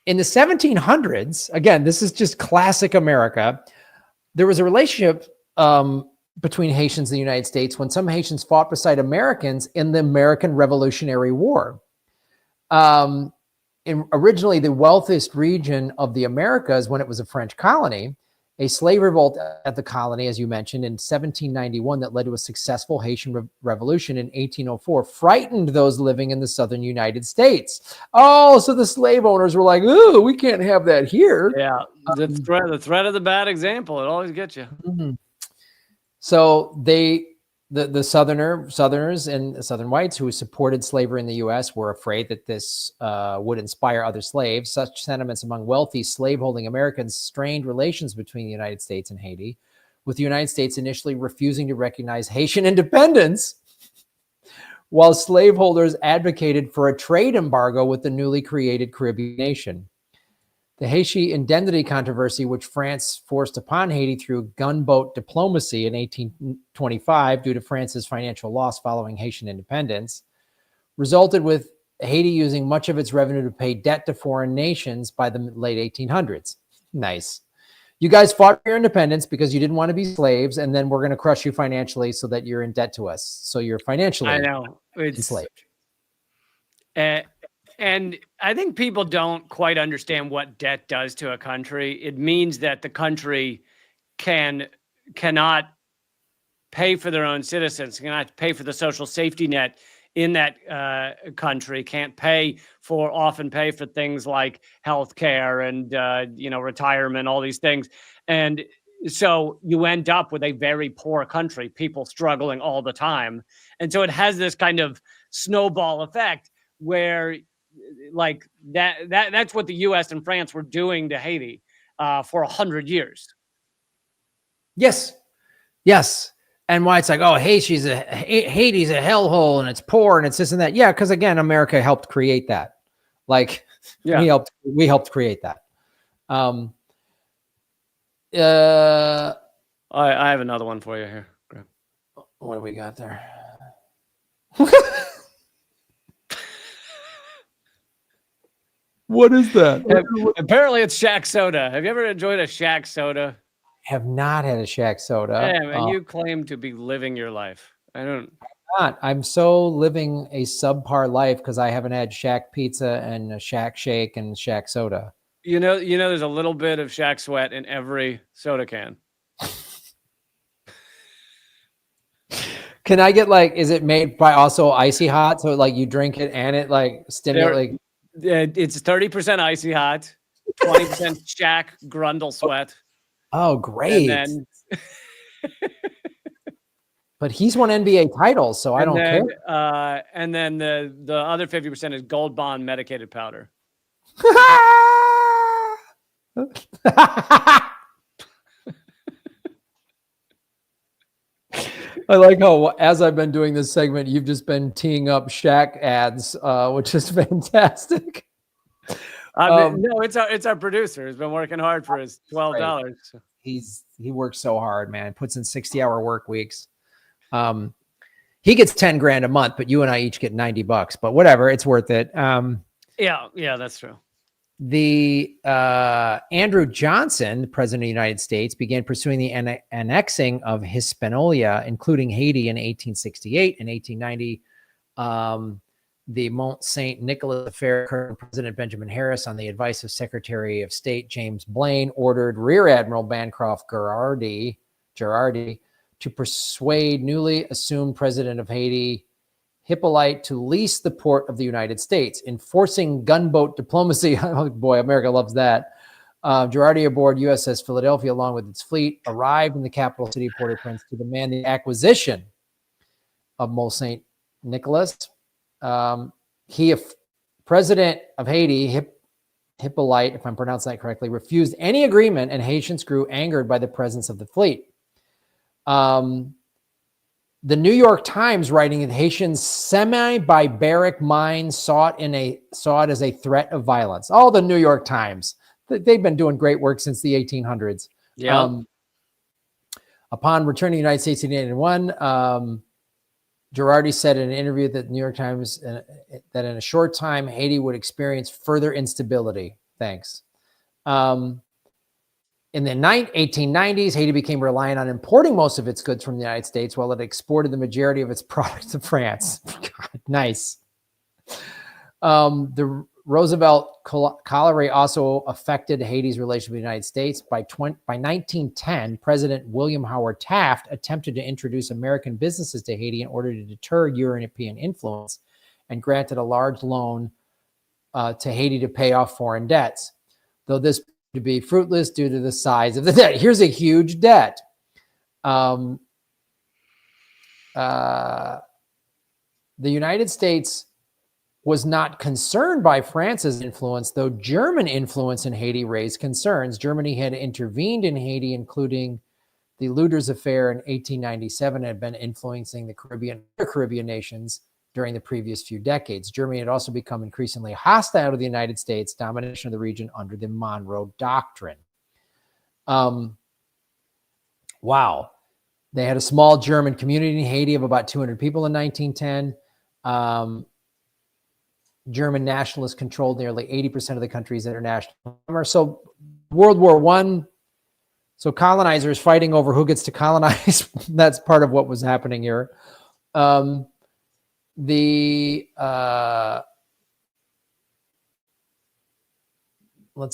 In the 1700s, again, this is just classic America. There was a relationship between Haitians and the United States when some Haitians fought beside Americans in the American Revolutionary War. Originally, the wealthiest region of the Americas, when it was a French colony, a slave revolt at the colony, as you mentioned, in 1791 that led to a successful Haitian revolution in 1804, frightened those living in the southern United States. Oh, so the slave owners were like, "Ooh, we can't have that here." Yeah, the threat of the bad example, it always gets you. Mm-hmm. So the the Southerners and Southern whites who supported slavery in the U.S. were afraid that this would inspire other slaves. Such sentiments among wealthy slaveholding Americans strained relations between the United States and Haiti, with the United States initially refusing to recognize Haitian independence, while slaveholders advocated for a trade embargo with the newly created Caribbean nation. The Haiti indemnity controversy, which France forced upon Haiti through gunboat diplomacy in 1825 due to France's financial loss following Haitian independence, resulted with Haiti using much of its revenue to pay debt to foreign nations by the late 1800s. Nice. You guys fought for your independence because you didn't want to be slaves, and then we're going to crush you financially so that you're in debt to us. So you're financially enslaved. And I think people don't quite understand what debt does to a country. It means that the country cannot pay for their own citizens, cannot pay for the social safety net in that country, can't often pay for things like healthcare and retirement, all these things. And so you end up with a very poor country, people struggling all the time. And so it has this kind of snowball effect where like that's what the US and France were doing to Haiti for 100 years. Yes. And why it's like, oh, Haiti's a hellhole and it's poor and it's this and that. Yeah, because again, America helped create that. Like, we helped create that. I have another one for you here. Grab. What do we got there? What is that? Apparently, it's Shack Soda. Have you ever enjoyed a Shack Soda? Have not had a Shack Soda. Yeah, man, you claim to be living your life. I don't. I'm so living a subpar life because I haven't had Shack Pizza and a Shack Shake and Shack Soda. You know, there's a little bit of Shack Sweat in every soda can. Can I get is it made by also icy hot? So you drink it and it stimulates. It's 30% icy hot, 20% Shack Grundle Sweat. Oh, great. And then, but he's won NBA titles, so I don't care. And then the other 50% is Gold Bond medicated powder. I like how, as I've been doing this segment, you've just been teeing up Shaq ads, which is fantastic. No, it's our producer who's been working hard for his $12. He works so hard, man. Puts in 60-hour work weeks. He gets $10,000 a month, but you and I each get $90. But whatever, it's worth it. Yeah, that's true. The Andrew Johnson, the president of the United States, began pursuing the annexing of Hispaniola, including Haiti, in 1868 and 1890. The Mont Saint Nicholas affair occurred when President Benjamin Harris, on the advice of Secretary of State James Blaine, ordered Rear Admiral Bancroft Girardi to persuade newly assumed president of Haiti, Hippolyte, to lease the port of the United States, enforcing gunboat diplomacy. Oh boy, America loves that. Girardi, aboard USS Philadelphia, along with its fleet, arrived in the capital city of Port-au-Prince to demand the acquisition of Mont Saint Nicholas. President of Haiti, Hippolyte, if I'm pronouncing that correctly, refused any agreement, and Haitians grew angered by the presence of the fleet. The New York Times, writing that Haitians' semi-barbaric minds saw it as a threat of violence. All the New York Times, they've been doing great work since the 1800s. Yeah. Upon returning to the United States in 1881, Girardi said in an interview that the New York Times that in a short time, Haiti would experience further instability. Thanks. In the 1890s, Haiti became reliant on importing most of its goods from the United States, while it exported the majority of its products to France. God, nice. The Roosevelt cholera also affected Haiti's relationship with the United States. By 1910, President William Howard Taft attempted to introduce American businesses to Haiti in order to deter European influence, and granted a large loan to Haiti to pay off foreign debts, though this to be fruitless due to the size of the debt. Here's a huge debt. the United States was not concerned by France's influence, though German influence in Haiti raised concerns. Germany had intervened in Haiti, including the Luders Affair in 1897, and had been influencing the Caribbean nations during the previous few decades. Germany had also become increasingly hostile to the United States domination of the region under the Monroe Doctrine. Wow. They had a small German community in Haiti of about 200 people in 1910. German nationalists controlled nearly 80% of the country's international commerce. So World War I, so colonizers fighting over who gets to colonize. That's part of what was happening here. Let's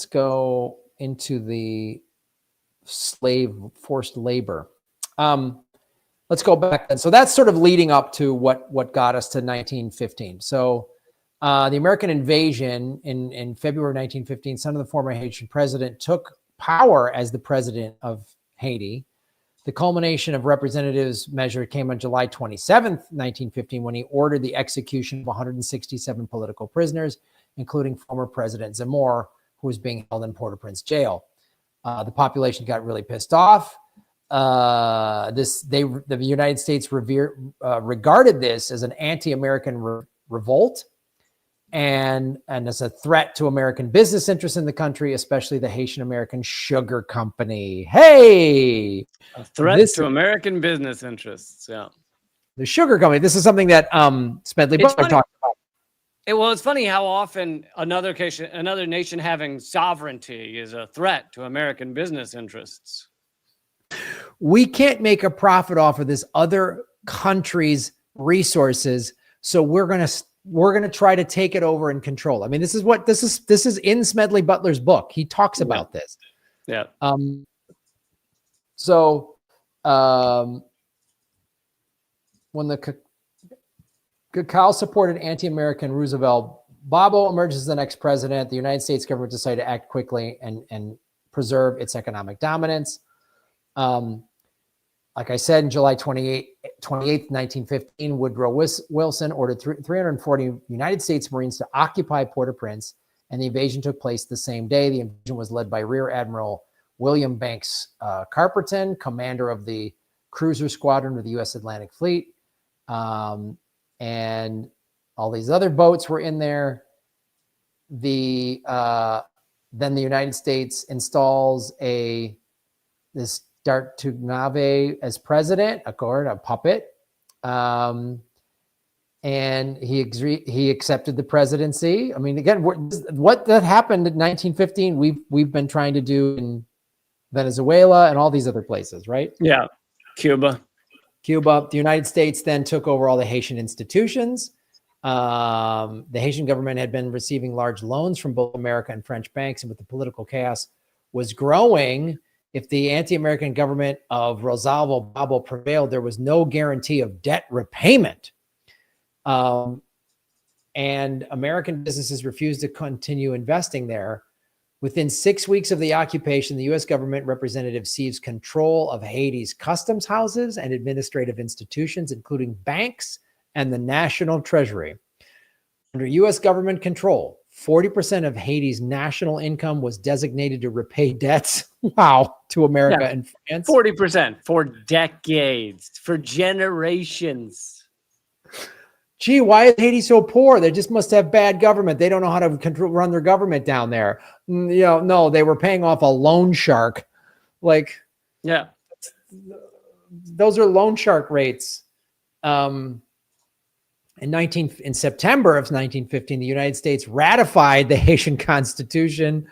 go into the forced labor. Let's go back then. So that's sort of leading up to what got us to 1915. So the American invasion in February 1915, son of the former Haitian president, took power as the president of Haiti. The culmination of representatives' measure came on July 27th, 1915, when he ordered the execution of 167 political prisoners, including former President Zemmour, who was being held in Port-au-Prince jail. The population got really pissed off. The United States regarded this as an anti-American revolt and as a threat to American business interests in the country, especially the Haitian American Sugar Company. Hey, a threat to American business interests. Yeah, the sugar company. This is something that Smedley Butler talked about. Well, it's funny how often another nation having sovereignty is a threat to American business interests. We can't make a profit off of this other country's resources, so we're gonna try to take it over and control. I mean, this is in Smedley Butler's book. He talks about this. Yeah. When the Cacao supported anti-American Roosevelt Bobo emerges as the next president, the United States government decided to act quickly and preserve its economic dominance. Like I said, in July 28th, 1915, Woodrow Wilson ordered 340 United States Marines to occupy Port-au-Prince, and the invasion took place the same day. The invasion was led by Rear Admiral William Banks Carperton, commander of the cruiser squadron of the U.S. Atlantic Fleet. And all these other boats were in there. Then the United States installs this Dartugave as president, a puppet, and he accepted the presidency. I mean, again, what that happened in 1915, we've been trying to do in Venezuela and all these other places, right? Yeah, Cuba. The United States then took over all the Haitian institutions. The Haitian government had been receiving large loans from both American and French banks, and with the political chaos was growing, if the anti-American government of Rosalvo Bobo prevailed, there was no guarantee of debt repayment. And American businesses refused to continue investing there. Within 6 weeks of the occupation, the U.S. government representative seized control of Haiti's customs houses and administrative institutions, including banks and the National Treasury. Under U.S. government control, 40% of Haiti's national income was designated to repay debts. Wow, to America and France. 40% for decades, for generations. Gee, why is Haiti so poor? They just must have bad government. They don't know how to run their government down there. No, they were paying off a loan shark. Yeah, those are loan shark rates. In September of 1915, the United States ratified the Haitian Constitution,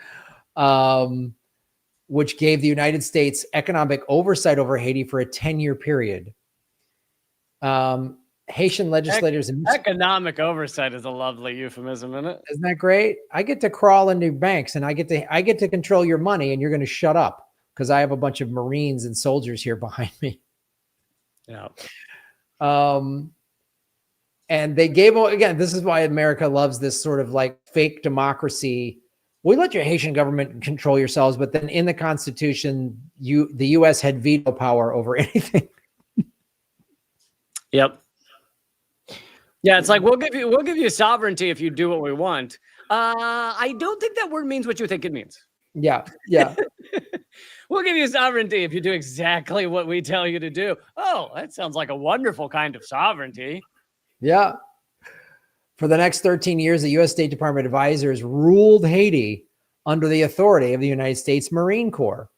which gave the United States economic oversight over Haiti for a 10-year period. Haitian legislators and economic oversight is a lovely euphemism, isn't it? Isn't that great? I get to crawl into banks and I get to control your money, and you're going to shut up because I have a bunch of Marines and soldiers here behind me. Yeah. And they gave, again, this is why America loves this sort of like fake democracy. We let your Haitian government control yourselves, but then in the Constitution, the U.S. had veto power over anything. Yep. Yeah, it's like we'll give you sovereignty if you do what we want. I don't think that word means what you think it means. Yeah. Yeah. We'll give you sovereignty if you do exactly what we tell you to do. Oh, that sounds like a wonderful kind of sovereignty. Yeah. For the next 13 years, the U.S. State Department advisors ruled Haiti under the authority of the United States Marine Corps.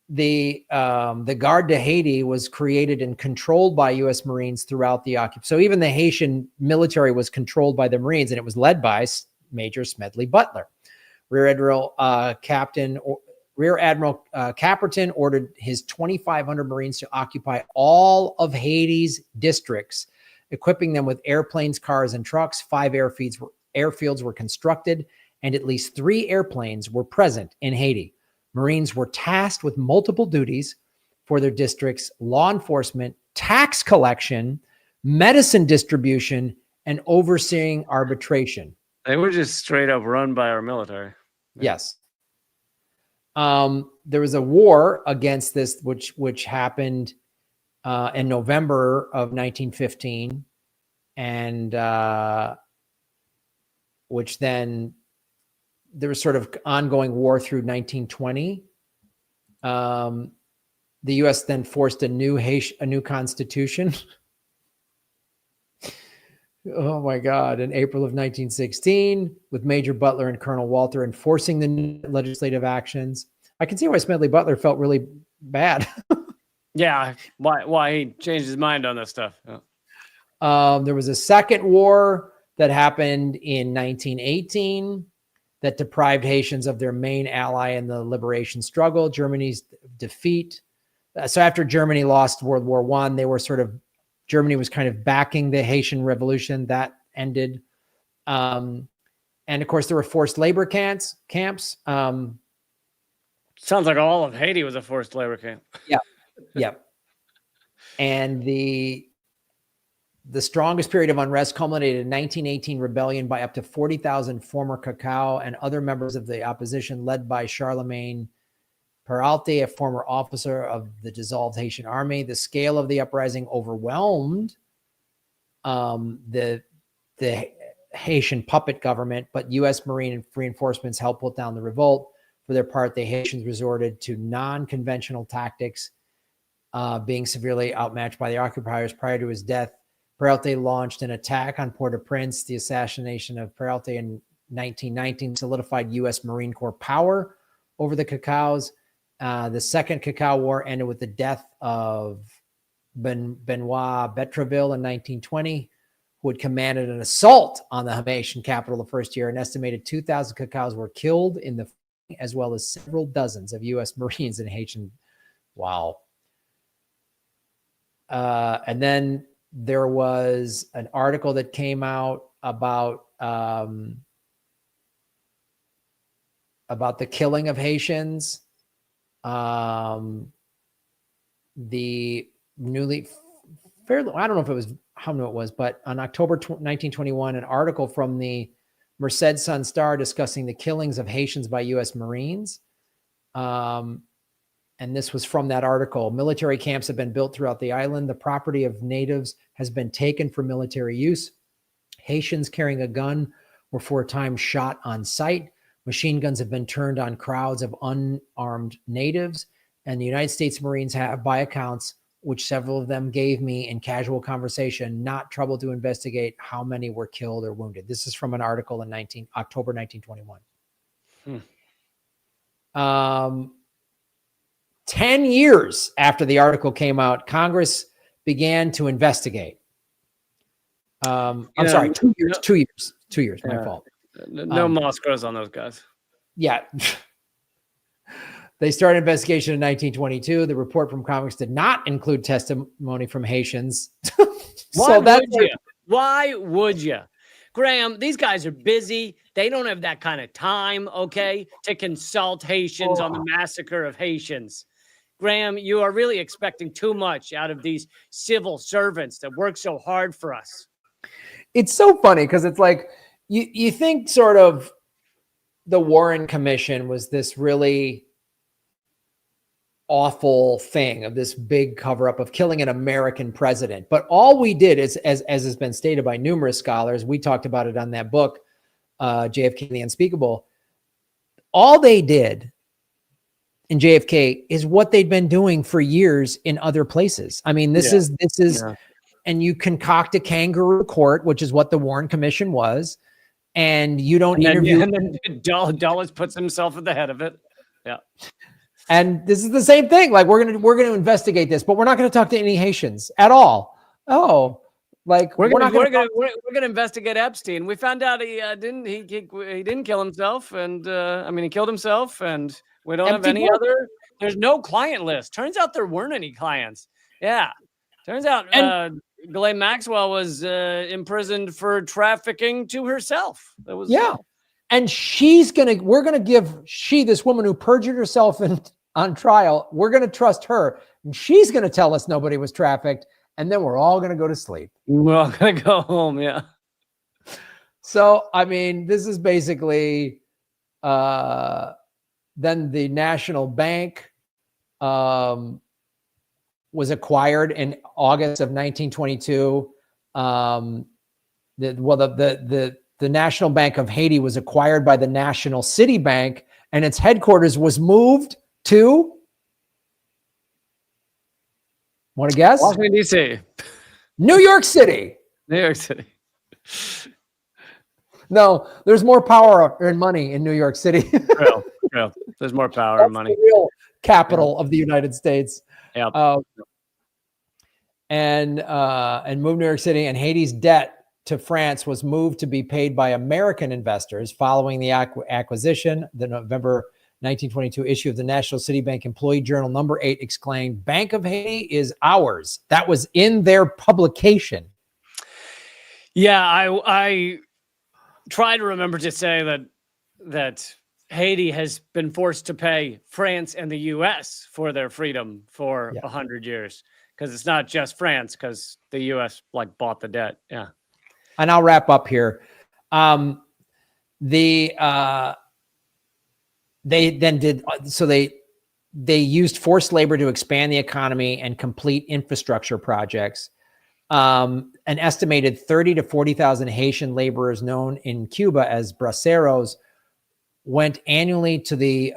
The Garde de Haiti was created and controlled by U.S. Marines throughout the occupation. So even the Haitian military was controlled by the Marines, and it was led by Major Smedley Butler. Rear Admiral Caperton ordered his 2,500 Marines to occupy all of Haiti's districts, equipping them with airplanes, cars, and trucks. 5 airfields were constructed, and at least 3 airplanes were present in Haiti. Marines were tasked with multiple duties for their districts: law enforcement, tax collection, medicine distribution, and overseeing arbitration. They were just straight up run by our military. Yes. There was a war against this, which happened in November of 1915, and which then there was sort of ongoing war through 1920. The U.S. then forced a new constitution. Oh my God! In April of 1916, with Major Butler and Colonel Walter enforcing the new legislative actions. I can see why Smedley Butler felt really bad. Yeah, why he changed his mind on this stuff. Yeah. There was a second war that happened in 1918 that deprived Haitians of their main ally in the liberation struggle, Germany's defeat. So after Germany lost World War I, Germany was kind of backing the Haitian Revolution. That ended. And of course, there were forced labor camps. Sounds like all of Haiti was a forced labor camp. Yeah. Yep. And the strongest period of unrest culminated in 1918 rebellion by up to 40,000 former Cacao and other members of the opposition, led by Charlemagne Peralta, a former officer of the dissolved Haitian army. The scale of the uprising overwhelmed the Haitian puppet government, but U.S. Marine reinforcements helped put down the revolt. For their part, the Haitians resorted to non-conventional tactics, being severely outmatched by the occupiers. Prior to his death, Peralta launched an attack on Port-au-Prince. The assassination of Peralta in 1919 solidified U.S. Marine Corps power over the Cacaos. The Second Cacao War ended with the death of Benoit Betreville in 1920, who had commanded an assault on the Haitian capital the first year. An estimated 2,000 Cacaos were killed in the as well as several dozens of U.S. Marines and Haitian. Wow. And then there was an article that came out about the killing of Haitians. The newly fairly, I don't know if it was how new it was, but on October 1921, an article from the Merced Sun Star discussing the killings of Haitians by U.S. Marines. And this was from that article. Military camps have been built throughout the island. The property of natives has been taken for military use. Haitians carrying a gun were for a time shot on sight. Machine guns have been turned on crowds of unarmed natives. And the United States Marines have, by accounts, which several of them gave me in casual conversation, not trouble to investigate how many were killed or wounded. This is from an article in October 1921. 10 years after the article came out, Congress began to investigate. I'm sorry, 2 years. 2 years. My fault. No moss grows on those guys. Yeah. They started an investigation in 1922. The report from Congress did not include testimony from Haitians. Why would you? Graham, these guys are busy. They don't have that kind of time, okay, to consult Haitians on the massacre of Haitians. Graham, you are really expecting too much out of these civil servants that work so hard for us. It's so funny because it's like you think sort of the Warren Commission was this really awful thing of this big cover up of killing an American president. But all we did is, as has been stated by numerous scholars, we talked about it on that book, JFK and the Unspeakable. All they did in JFK is what they'd been doing for years in other places. I mean, this is, and you concoct a kangaroo court, which is what the Warren Commission was. And you don't interview. And then Dulles puts himself at the head of it. Yeah. And this is the same thing. Like we're gonna investigate this, but we're not gonna talk to any Haitians at all. Oh, like we're gonna investigate Epstein. We found out he didn't kill himself, and I mean he killed himself, and we don't have any other. There's no client list. Turns out there weren't any clients. Yeah. Turns out Ghislaine Maxwell was imprisoned for trafficking to herself. That was and we're gonna give this woman who perjured herself on trial, we're gonna trust her, and she's gonna tell us nobody was trafficked, and then we're all gonna go to sleep. We're all gonna go home, yeah. So I mean, this is basically then the National Bank was acquired in August of 1922. The National Bank of Haiti was acquired by the National City Bank, and its headquarters was moved to, want to guess? Washington, D.C. New York City. New York City. No, there's more power and money in New York City. Real. There's more power and money. The real capital of the United States. Yeah. And moved New York City, and Haiti's debt to France was moved to be paid by American investors following the acquisition. The November 1922 issue of the National City Bank Employee Journal number 8 exclaimed, "Bank of Haiti is ours." That was in their publication. Yeah, I try to remember to say that Haiti has been forced to pay France and the U.S. for their freedom for 100 years, because it's not just France, because the U.S. bought the debt. Yeah. And I'll wrap up here. They used forced labor to expand the economy and complete infrastructure projects. An estimated 30 to 40,000 Haitian laborers, known in Cuba as braceros, went annually to the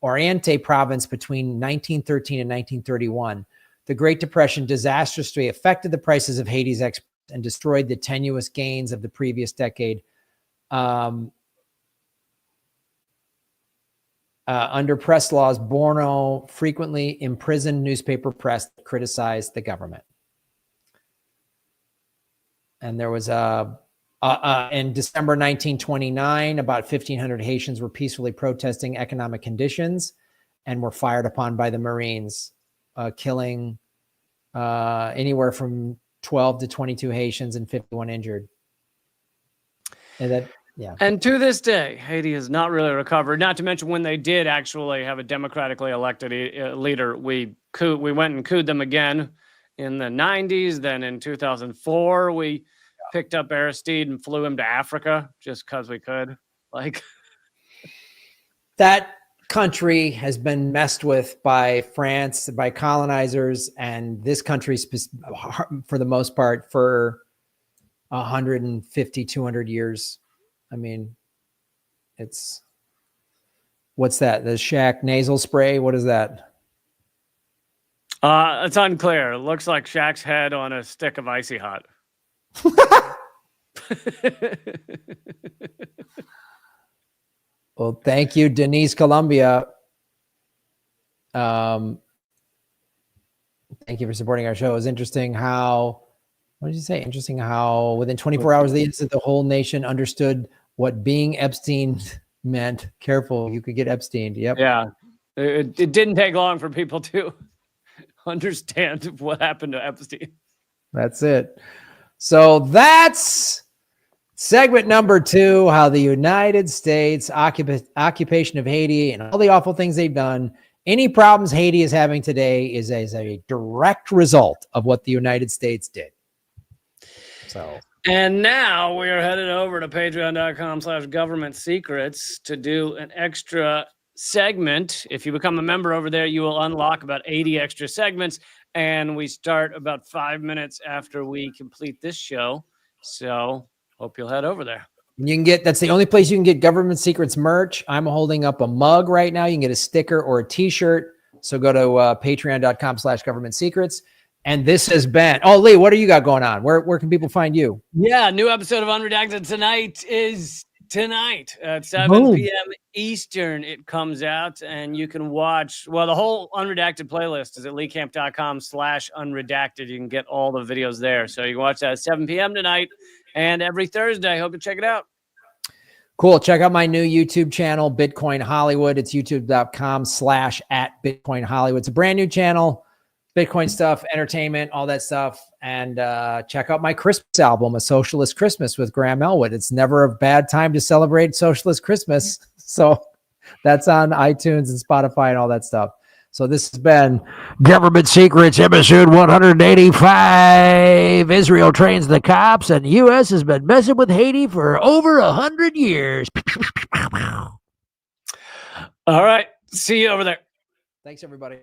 Oriente province between 1913 and 1931. The Great Depression disastrously affected the prices of Haiti's exports and destroyed the tenuous gains of the previous decade. Under press laws, Borno frequently imprisoned newspaper press that criticized the government. And there was in December 1929, about 1,500 Haitians were peacefully protesting economic conditions and were fired upon by the Marines, killing anywhere from 12 to 22 Haitians and 51 injured. And to this day, Haiti has not really recovered. Not to mention when they did actually have a democratically elected leader, we went and couped them again in the 90s. Then in 2004, we picked up Aristide and flew him to Africa just because we could. That country has been messed with by France, by colonizers, and this country, for the most part, for 150, 200 years. I mean, what's that? The Shaq nasal spray? What is that? It's unclear. It looks like Shaq's head on a stick of Icy Hot. Well, thank you, Denise Columbia. Thank you for supporting our show. It was interesting how, what did you say? Interesting how within 24 hours, the whole nation understood what being Epstein meant. Careful, you could get Epstein. Yep. Yeah. It didn't take long for people to understand what happened to Epstein. That's it. So that's segment number 2, how the United States occupation of Haiti and all the awful things they've done. Any problems Haiti is having today is as a direct result of what the United States did. So, and now we are headed over to patreon.com/government secrets to do an extra segment. If you become a member over there, you will unlock about 80 extra segments. And we start about 5 minutes after we complete this show. So hope you'll head over there. You can get, that's the only place you can get Government Secrets merch. I'm holding up a mug right now. You can get a sticker or a t-shirt. So go to patreon.com/government secrets. And this has been, oh, Lee, what do you got going on? Where can people find you? Yeah, new episode of Unredacted tonight is tonight at 7 Boom. p.m. Eastern. It comes out, and you can watch, well, the whole Unredacted playlist is at leecamp.com/unredacted. You can get all the videos there. So you can watch that at 7 p.m. tonight and every Thursday. Hope you check it out. Cool. Check out my new YouTube channel, Bitcoin Hollywood. It's youtube.com/@Bitcoin Hollywood. It's a brand new channel. Bitcoin stuff, entertainment, all that stuff. And check out my Christmas album, A Socialist Christmas with Graham Elwood. It's never a bad time to celebrate Socialist Christmas. So that's on iTunes and Spotify and all that stuff. So this has been Government Secrets, episode 185. Israel trains the cops, and the U.S. has been messing with Haiti for over 100 years. All right. See you over there. Thanks, everybody.